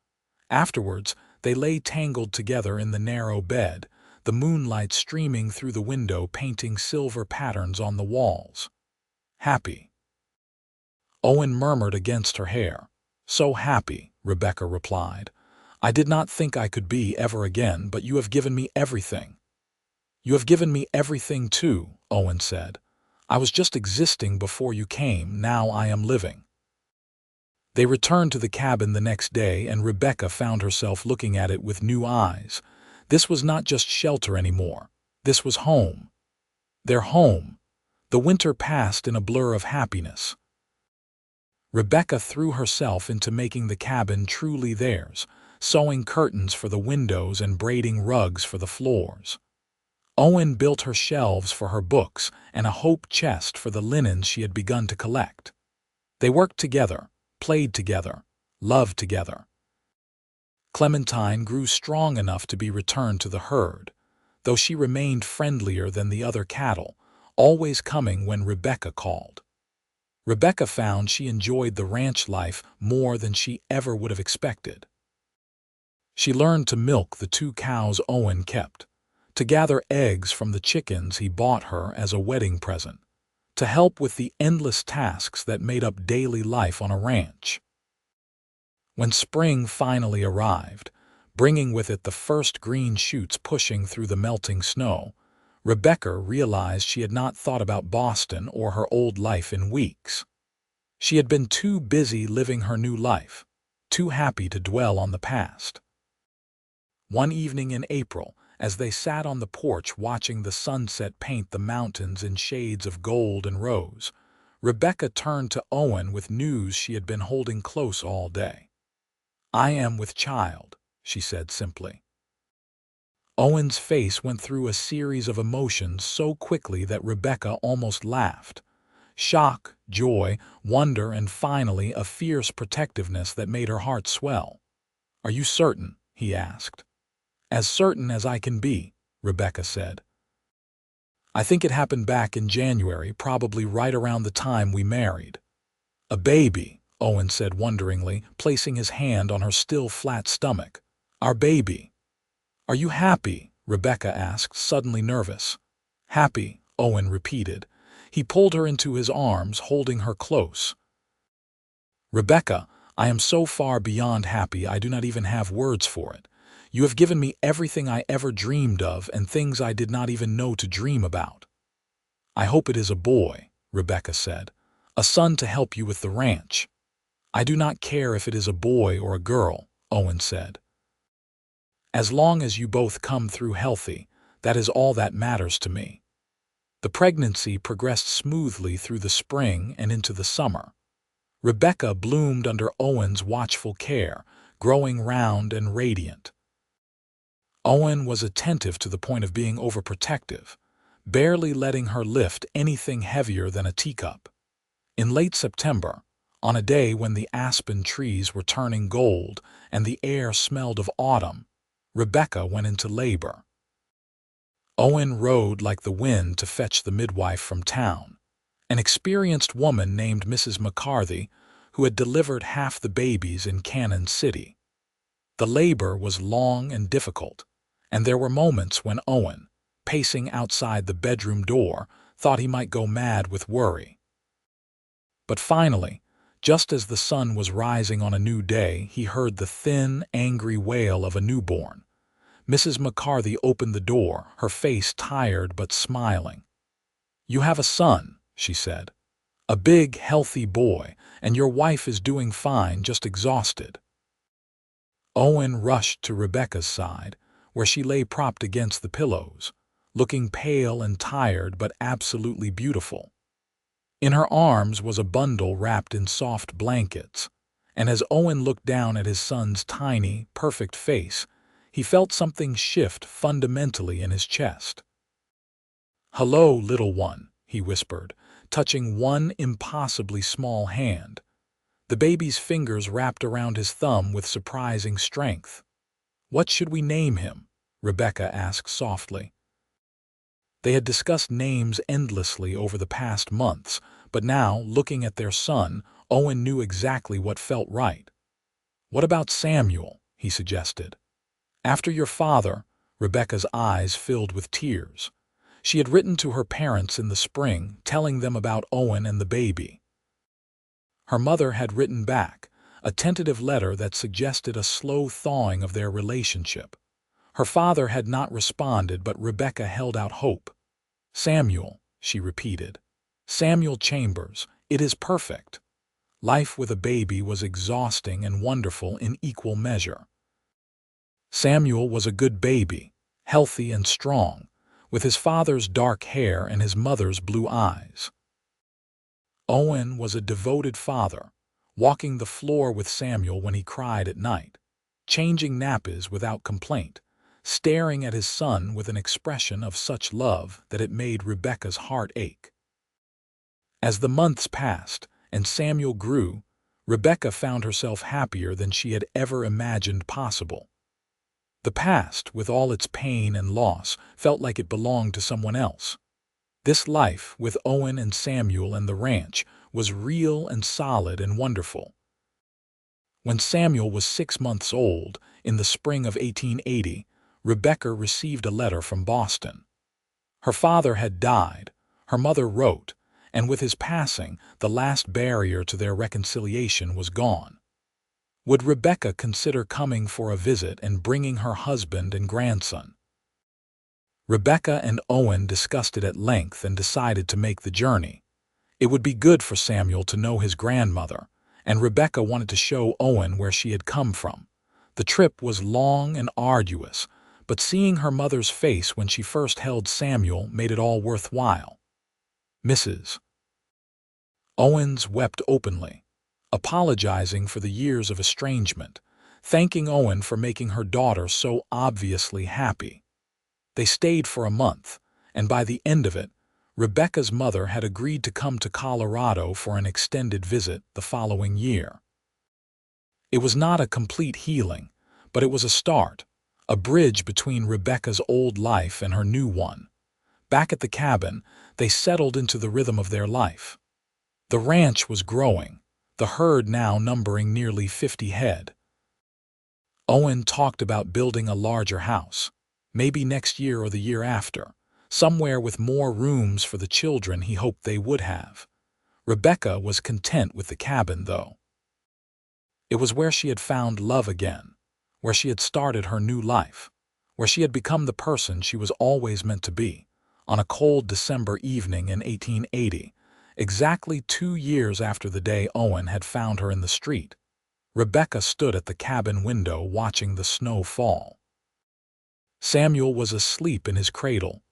S1: Afterwards, they lay tangled together in the narrow bed, the moonlight streaming through the window painting silver patterns on the walls. Happy. Owen murmured against her hair. So happy, Rebecca replied. I did not think I could be ever again, but you have given me everything. You have given me everything too, Owen said. I was just existing before you came, now I am living. They returned to the cabin the next day, and Rebecca found herself looking at it with new eyes. This was not just shelter anymore. This was home. Their home. The winter passed in a blur of happiness. Rebecca threw herself into making the cabin truly theirs, sewing curtains for the windows and braiding rugs for the floors. Owen built her shelves for her books and a hope chest for the linens she had begun to collect. They worked together, played together, loved together. Clementine grew strong enough to be returned to the herd, though she remained friendlier than the other cattle, always coming when Rebecca called. Rebecca found she enjoyed the ranch life more than she ever would have expected. She learned to milk the 2 cows Owen kept, to gather eggs from the chickens he bought her as a wedding present, to help with the endless tasks that made up daily life on a ranch. When spring finally arrived, bringing with it the first green shoots pushing through the melting snow, Rebecca realized she had not thought about Boston or her old life in weeks. She had been too busy living her new life, too happy to dwell on the past. One evening in April, as they sat on the porch watching the sunset paint the mountains in shades of gold and rose, Rebecca turned to Owen with news she had been holding close all day. I am with child, she said simply. Owen's face went through a series of emotions so quickly that Rebecca almost laughed. Shock, joy, wonder, and finally a fierce protectiveness that made her heart swell. Are you certain? He asked. As certain as I can be, Rebecca said. I think it happened back in January, probably right around the time we married. A baby, Owen said wonderingly, placing his hand on her still flat stomach. Our baby. Are you happy? Rebecca asked, suddenly nervous. Happy, Owen repeated. He pulled her into his arms, holding her close. Rebecca, I am so far beyond happy I do not even have words for it. You have given me everything I ever dreamed of and things I did not even know to dream about. I hope it is a boy, Rebecca said. A son to help you with the ranch. I do not care if it is a boy or a girl, Owen said. As long as you both come through healthy, that is all that matters to me. The pregnancy progressed smoothly through the spring and into the summer. Rebecca bloomed under Owen's watchful care, growing round and radiant. Owen was attentive to the point of being overprotective, barely letting her lift anything heavier than a teacup. In late September, on a day when the aspen trees were turning gold and the air smelled of autumn, Rebecca went into labor. Owen rode like the wind to fetch the midwife from town, an experienced woman named Mrs. McCarthy, who had delivered half the babies in Cannon City. The labor was long and difficult, and there were moments when Owen, pacing outside the bedroom door, thought he might go mad with worry. But finally, just as the sun was rising on a new day, he heard the thin, angry wail of a newborn. Mrs. McCarthy opened the door, her face tired but smiling. You have a son, she said. A big, healthy boy, and your wife is doing fine, just exhausted. Owen rushed to Rebecca's side, where she lay propped against the pillows, looking pale and tired but absolutely beautiful. In her arms was a bundle wrapped in soft blankets, and as Owen looked down at his son's tiny, perfect face, he felt something shift fundamentally in his chest. Hello, little one, he whispered, touching one impossibly small hand. The baby's fingers wrapped around his thumb with surprising strength. "What should we name him?" Rebecca asked softly. They had discussed names endlessly over the past months, but now, looking at their son, Owen knew exactly what felt right. "What about Samuel?" he suggested. "After your father." Rebecca's eyes filled with tears. She had written to her parents in the spring, telling them about Owen and the baby. Her mother had written back, a tentative letter that suggested a slow thawing of their relationship. Her father had not responded, but Rebecca held out hope. "Samuel," she repeated. "Samuel Chambers, it is perfect." Life with a baby was exhausting and wonderful in equal measure. Samuel was a good baby, healthy and strong, with his father's dark hair and his mother's blue eyes. Owen was a devoted father, walking the floor with Samuel when he cried at night, changing nappies without complaint, staring at his son with an expression of such love that it made Rebecca's heart ache. As the months passed and Samuel grew, Rebecca found herself happier than she had ever imagined possible. The past, with all its pain and loss, felt like it belonged to someone else. This life, with Owen and Samuel and the ranch, was real and solid and wonderful. When Samuel was 6 months old, in the spring of 1880, Rebecca received a letter from Boston. Her father had died, her mother wrote, and with his passing, the last barrier to their reconciliation was gone. Would Rebecca consider coming for a visit and bringing her husband and grandson? Rebecca and Owen discussed it at length and decided to make the journey. It would be good for Samuel to know his grandmother, and Rebecca wanted to show Owen where she had come from. The trip was long and arduous, but seeing her mother's face when she first held Samuel made it all worthwhile. Mrs. Owens wept openly, apologizing for the years of estrangement, thanking Owen for making her daughter so obviously happy. They stayed for a month, and by the end of it, Rebecca's mother had agreed to come to Colorado for an extended visit the following year. It was not a complete healing, but it was a start, a bridge between Rebecca's old life and her new one. Back at the cabin, they settled into the rhythm of their life. The ranch was growing, the herd now numbering nearly 50 head. Owen talked about building a larger house, maybe next year or the year after, somewhere with more rooms for the children he hoped they would have. Rebecca was content with the cabin, though. It was where she had found love again, where she had started her new life, where she had become the person she was always meant to be. On a cold December evening in 1880, exactly 2 years after the day Owen had found her in the street, Rebecca stood at the cabin window watching the snow fall. Samuel was asleep in his cradle.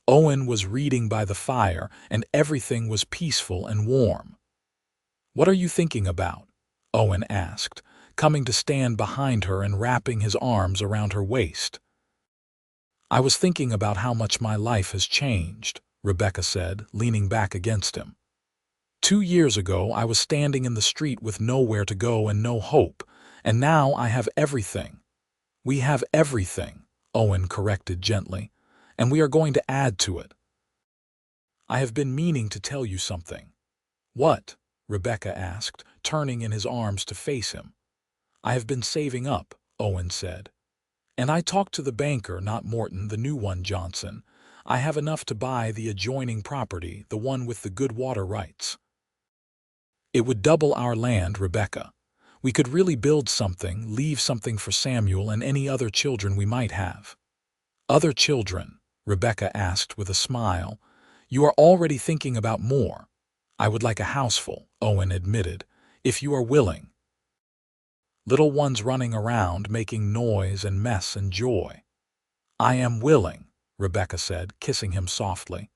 S1: Owen was reading by the fire, and everything was peaceful and warm. "What are you thinking about?" Owen asked, coming to stand behind her and wrapping his arms around her waist. "I was thinking about how much my life has changed," Rebecca said, leaning back against him. 2 years ago, I was standing in the street with nowhere to go and no hope, and now I have everything." "We have everything," Owen corrected gently, "and we are going to add to it." "I have been meaning to tell you something." "What?" Rebecca asked, turning in his arms to face him. "I have been saving up," Owen said. "And I talked to the banker, not Morton, the new one, Johnson. I have enough to buy the adjoining property, the one with the good water rights. It would double our land, Rebecca. We could really build something, leave something for Samuel and any other children we might have." "Other children?" Rebecca asked with a smile. "You are already thinking about more." "I would like a houseful," Owen admitted, "if you are willing." "Little ones running around, making noise and mess and joy." "I am willing," Rebecca said, kissing him softly.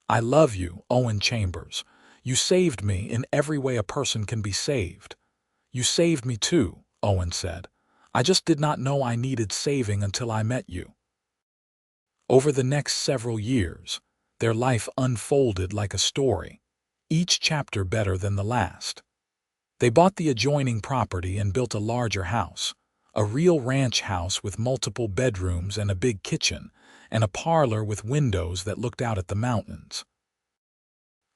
S1: "I love you, Owen Chambers. You saved me in every way a person can be saved." "You saved me too," Owen said. "I just did not know I needed saving until I met you." Over the next several years, their life unfolded like a story, each chapter better than the last. They bought the adjoining property and built a larger house, a real ranch house with multiple bedrooms and a big kitchen, and a parlor with windows that looked out at the mountains.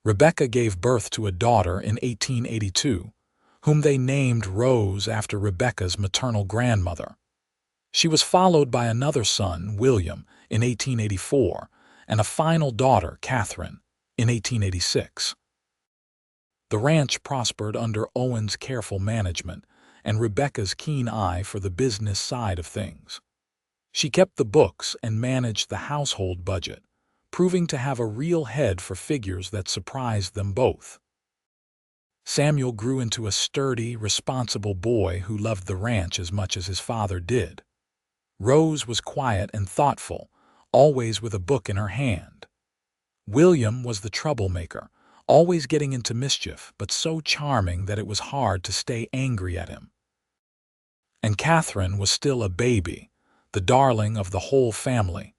S1: Rebecca gave birth to a daughter in 1882, whom they named Rose after Rebecca's maternal grandmother. She was followed by another son, William, in 1884, and a final daughter, Catherine, in 1886. The ranch prospered under Owen's careful management and Rebecca's keen eye for the business side of things. She kept the books and managed the household budget, proving to have a real head for figures that surprised them both. Samuel grew into a sturdy, responsible boy who loved the ranch as much as his father did. Rose was quiet and thoughtful, always with a book in her hand. William was the troublemaker, always getting into mischief, but so charming that it was hard to stay angry at him. And Catherine was still a baby, the darling of the whole family.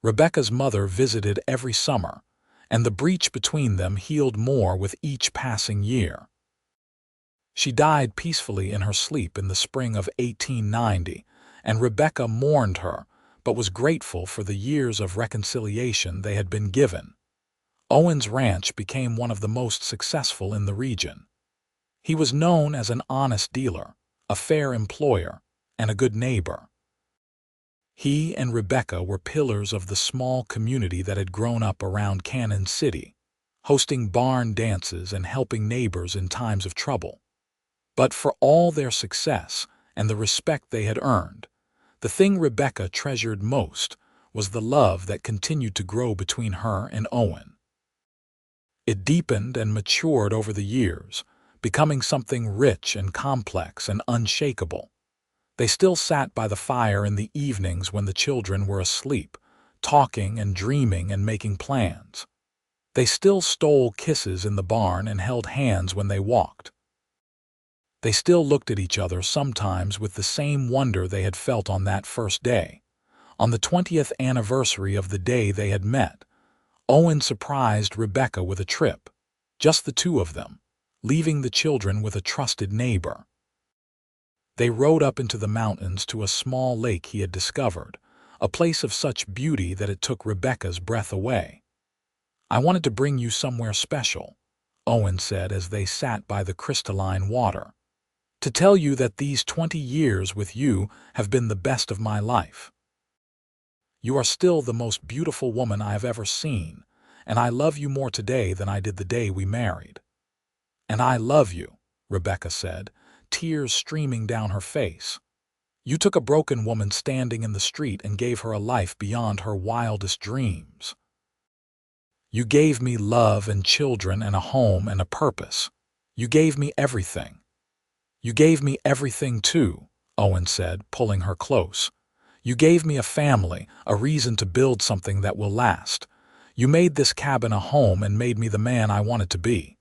S1: Rebecca's mother visited every summer, and the breach between them healed more with each passing year. She died peacefully in her sleep in the spring of 1890, and Rebecca mourned her, but was grateful for the years of reconciliation they had been given. Owens Ranch became one of the most successful in the region. He was known as an honest dealer, a fair employer, and a good neighbor. He and Rebecca were pillars of the small community that had grown up around Cannon City, hosting barn dances and helping neighbors in times of trouble. But for all their success and the respect they had earned, the thing Rebecca treasured most was the love that continued to grow between her and Owen. It deepened and matured over the years, becoming something rich and complex and unshakable. They still sat by the fire in the evenings when the children were asleep, talking and dreaming and making plans. They still stole kisses in the barn and held hands when they walked. They still looked at each other sometimes with the same wonder they had felt on that first day. On the 20th anniversary of the day they had met, Owen surprised Rebecca with a trip, just the two of them, leaving the children with a trusted neighbor. They rode up into the mountains to a small lake he had discovered, a place of such beauty that it took Rebecca's breath away. "I wanted to bring you somewhere special," Owen said as they sat by the crystalline water, "to tell you that these 20 years with you have been the best of my life. You are still the most beautiful woman I have ever seen, and I love you more today than I did the day we married." "And I love you," Rebecca said, tears streaming down her face. "You took a broken woman standing in the street and gave her a life beyond her wildest dreams. You gave me love and children and a home and a purpose. You gave me everything." "You gave me everything too," Owen said, pulling her close. "You gave me a family, a reason to build something that will last. You made this cabin a home and made me the man I wanted to be."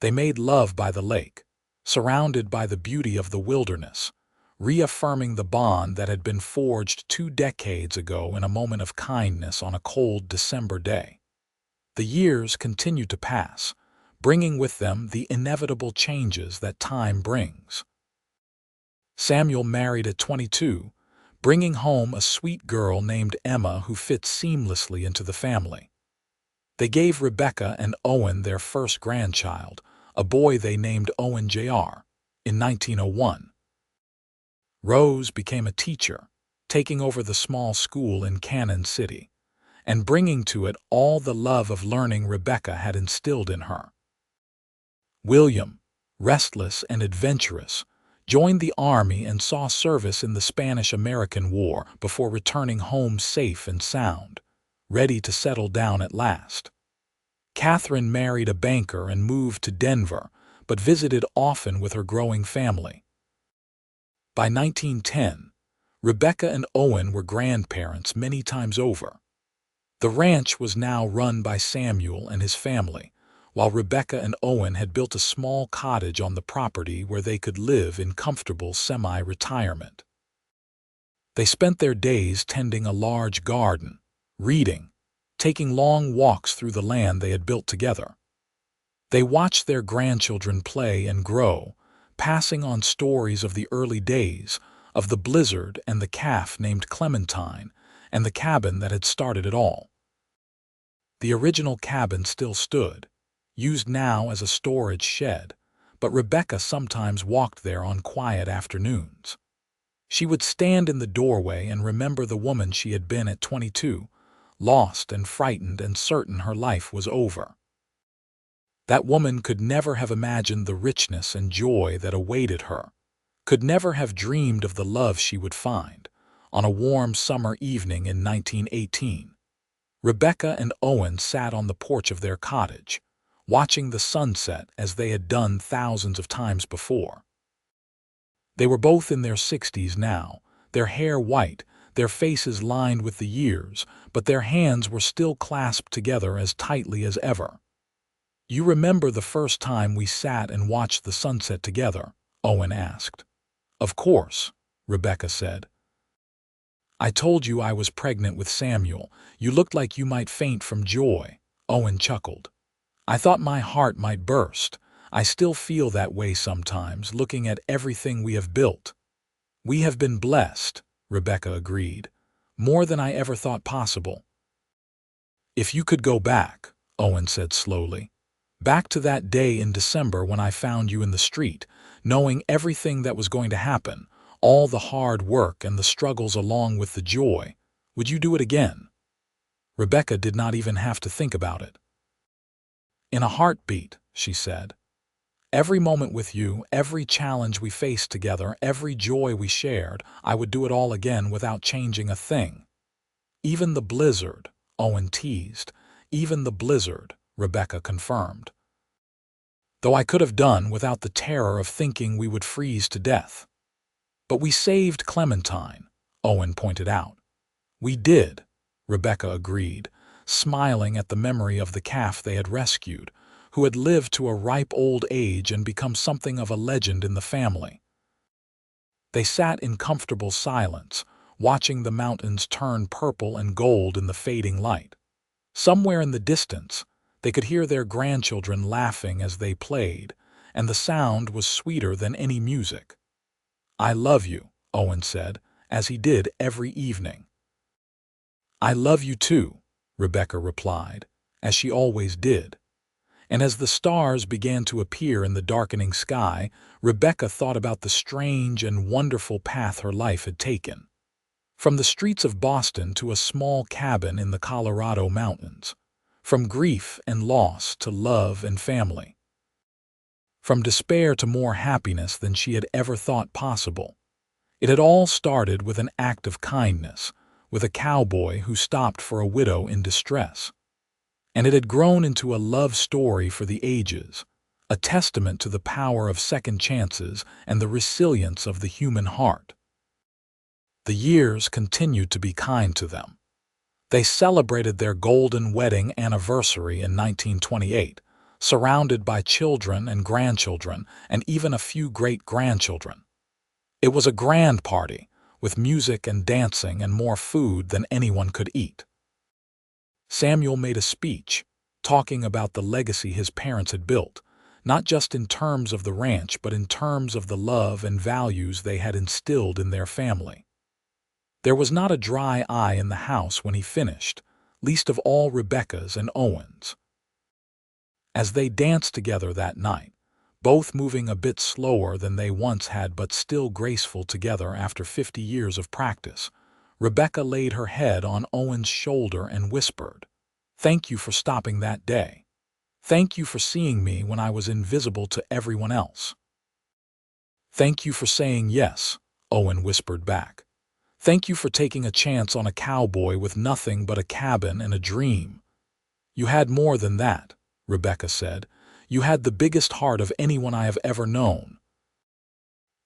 S1: They made love by the lake, surrounded by the beauty of the wilderness, reaffirming the bond that had been forged 2 decades ago in a moment of kindness on a cold December day. The years continued to pass, bringing with them the inevitable changes that time brings. Samuel married at 22, bringing home a sweet girl named Emma who fit seamlessly into the family. They gave Rebecca and Owen their first grandchild, a boy they named Owen Jr., in 1901. Rose became a teacher, taking over the small school in Cannon City, and bringing to it all the love of learning Rebecca had instilled in her. William, restless and adventurous, joined the army and saw service in the Spanish-American War before returning home safe and sound, ready to settle down at last. Catherine married a banker and moved to Denver, but visited often with her growing family. By 1910, Rebecca and Owen were grandparents many times over. The ranch was now run by Samuel and his family, while Rebecca and Owen had built a small cottage on the property where they could live in comfortable semi-retirement. They spent their days tending a large garden, reading, taking long walks through the land they had built together. They watched their grandchildren play and grow, passing on stories of the early days, of the blizzard and the calf named Clementine, and the cabin that had started it all. The original cabin still stood, used now as a storage shed, but Rebecca sometimes walked there on quiet afternoons. She would stand in the doorway and remember the woman she had been at 22, lost and frightened and certain her life was over. That woman could never have imagined the richness and joy that awaited her, could never have dreamed of the love she would find on a warm summer evening in 1918. Rebecca and Owen sat on the porch of their cottage, watching the sunset as they had done thousands of times before. They were both in their 60s now, their hair white, their faces lined with the years, but their hands were still clasped together as tightly as ever. "You remember the first time we sat and watched the sunset together?" Owen asked. "Of course," Rebecca said. "I told you I was pregnant with Samuel. You looked like you might faint from joy," Owen chuckled. "I thought my heart might burst. I still feel that way sometimes, looking at everything we have built." "We have been blessed," Rebecca agreed, "more than I ever thought possible." "If you could go back," Owen said slowly, "back to that day in December when I found you in the street, knowing everything that was going to happen, all the hard work and the struggles along with the joy, would you do it again?" Rebecca did not even have to think about it. "In a heartbeat," she said. "Every moment with you, every challenge we faced together, every joy we shared, I would do it all again without changing a thing." "Even the blizzard," Owen teased. "Even the blizzard," Rebecca confirmed. "Though I could have done without the terror of thinking we would freeze to death." "But we saved Clementine," Owen pointed out. "We did," Rebecca agreed, smiling at the memory of the calf they had rescued, who had lived to a ripe old age and become something of a legend in the family. They sat in comfortable silence, watching the mountains turn purple and gold in the fading light. Somewhere in the distance, they could hear their grandchildren laughing as they played, and the sound was sweeter than any music. "I love you," Owen said, as he did every evening. "I love you too," Rebecca replied, as she always did. And as the stars began to appear in the darkening sky, Rebecca thought about the strange and wonderful path her life had taken. From the streets of Boston to a small cabin in the Colorado mountains. From grief and loss to love and family. From despair to more happiness than she had ever thought possible. It had all started with an act of kindness, with a cowboy who stopped for a widow in distress. And it had grown into a love story for the ages, a testament to the power of second chances and the resilience of the human heart. The years continued to be kind to them. They celebrated their golden wedding anniversary in 1928, surrounded by children and grandchildren and even a few great-grandchildren. It was a grand party, with music and dancing and more food than anyone could eat. Samuel made a speech, talking about the legacy his parents had built, not just in terms of the ranch but in terms of the love and values they had instilled in their family. There was not a dry eye in the house when he finished, least of all Rebecca's and Owen's. As they danced together that night, both moving a bit slower than they once had but still graceful together after 50 years of practice, Rebecca laid her head on Owen's shoulder and whispered, "Thank you for stopping that day. Thank you for seeing me when I was invisible to everyone else." "Thank you for saying yes," Owen whispered back. "Thank you for taking a chance on a cowboy with nothing but a cabin and a dream." "You had more than that," Rebecca said. "You had the biggest heart of anyone I have ever known."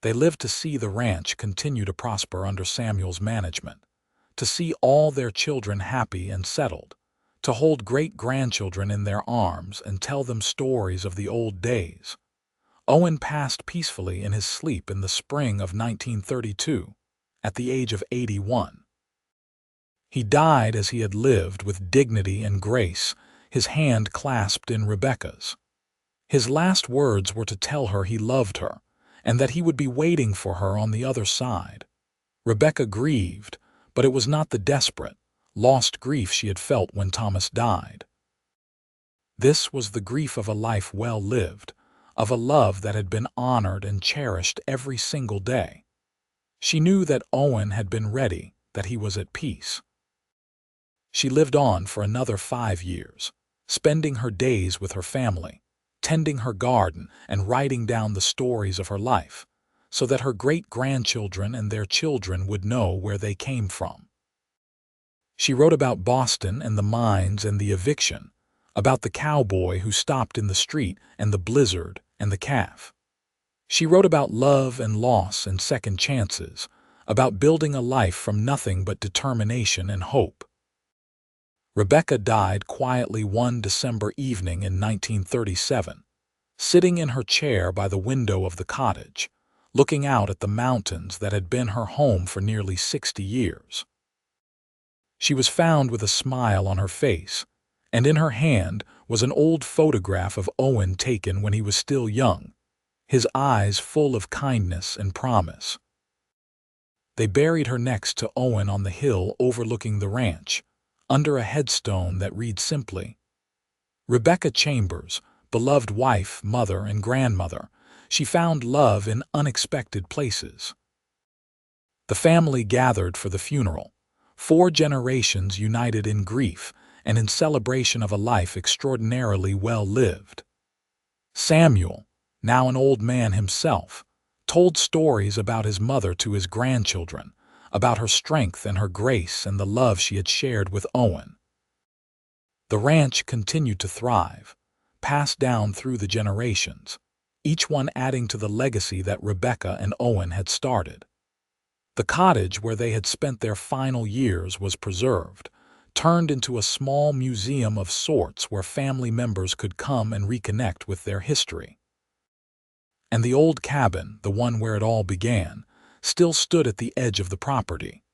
S1: They lived to see the ranch continue to prosper under Samuel's management, to see all their children happy and settled, to hold great-grandchildren in their arms and tell them stories of the old days. Owen passed peacefully in his sleep in the spring of 1932, at the age of 81. He died as he had lived, with dignity and grace, his hand clasped in Rebecca's. His last words were to tell her he loved her and that he would be waiting for her on the other side. Rebecca grieved, but it was not the desperate, lost grief she had felt when Thomas died. This was the grief of a life well lived, of a love that had been honored and cherished every single day. She knew that Owen had been ready, that he was at peace. She lived on for another 5 years, spending her days with her family, tending her garden and writing down the stories of her life, so that her great-grandchildren and their children would know where they came from. She wrote about Boston and the mines and the eviction, about the cowboy who stopped in the street and the blizzard and the calf. She wrote about love and loss and second chances, about building a life from nothing but determination and hope. Rebecca died quietly one December evening in 1937, sitting in her chair by the window of the cottage, looking out at the mountains that had been her home for nearly 60 years. She was found with a smile on her face, and in her hand was an old photograph of Owen taken when he was still young, his eyes full of kindness and promise. They buried her next to Owen on the hill overlooking the ranch, under a headstone that read simply, "Rebecca Chambers, beloved wife, mother, and grandmother, she found love in unexpected places." The family gathered for the funeral, 4 generations united in grief and in celebration of a life extraordinarily well lived. Samuel, now an old man himself, told stories about his mother to his grandchildren, about her strength and her grace and the love she had shared with Owen. The ranch continued to thrive, passed down through the generations, each one adding to the legacy that Rebecca and Owen had started. The cottage where they had spent their final years was preserved, turned into a small museum of sorts where family members could come and reconnect with their history. And the old cabin, the one where it all began, still stood at the edge of the property.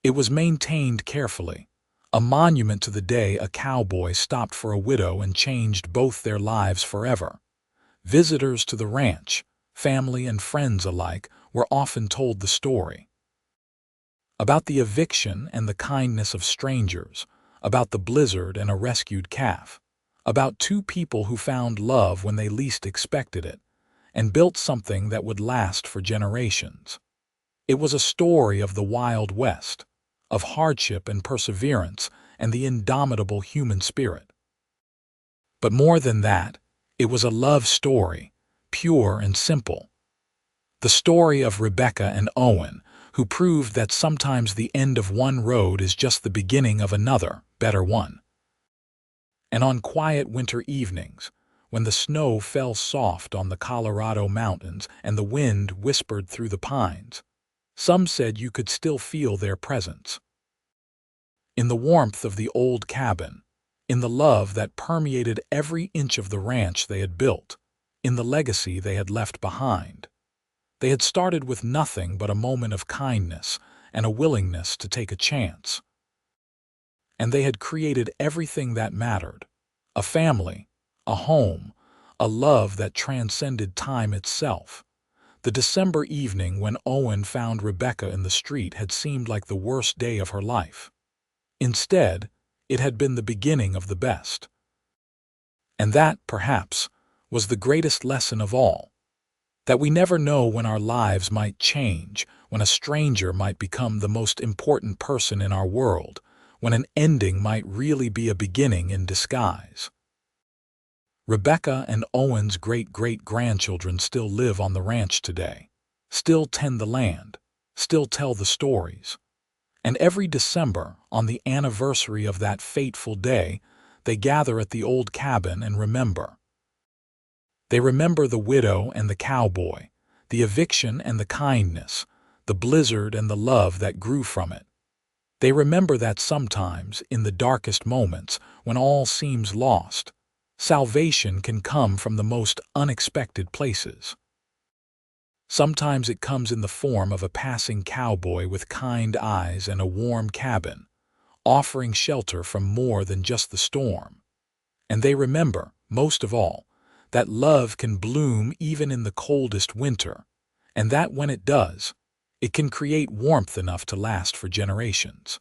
S1: It was maintained carefully, a monument to the day a cowboy stopped for a widow and changed both their lives forever. Visitors to the ranch, family and friends alike, were often told the story. About the eviction and the kindness of strangers, about the blizzard and a rescued calf, about 2 people who found love when they least expected it, and built something that would last for generations. It was a story of the Wild West, of hardship and perseverance and the indomitable human spirit. But more than that, it was a love story, pure and simple. The story of Rebecca and Owen, who proved that sometimes the end of one road is just the beginning of another, better one. And on quiet winter evenings, when the snow fell soft on the Colorado mountains and the wind whispered through the pines, some said you could still feel their presence. In the warmth of the old cabin, in the love that permeated every inch of the ranch they had built, in the legacy they had left behind. They had started with nothing but a moment of kindness and a willingness to take a chance. And they had created everything that mattered: a family, a home, a love that transcended time itself. The December evening when Owen found Rebecca in the street had seemed like the worst day of her life. Instead, it had been the beginning of the best. And that, perhaps, was the greatest lesson of all. That we never know when our lives might change, when a stranger might become the most important person in our world, when an ending might really be a beginning in disguise. Rebecca and Owen's great-great-grandchildren still live on the ranch today, still tend the land, still tell the stories. And every December, on the anniversary of that fateful day, they gather at the old cabin and remember. They remember the widow and the cowboy, the eviction and the kindness, the blizzard and the love that grew from it. They remember that sometimes, in the darkest moments, when all seems lost, salvation can come from the most unexpected places. Sometimes it comes in the form of a passing cowboy with kind eyes and a warm cabin, offering shelter from more than just the storm. And they remember, most of all, that love can bloom even in the coldest winter, and that when it does, it can create warmth enough to last for generations.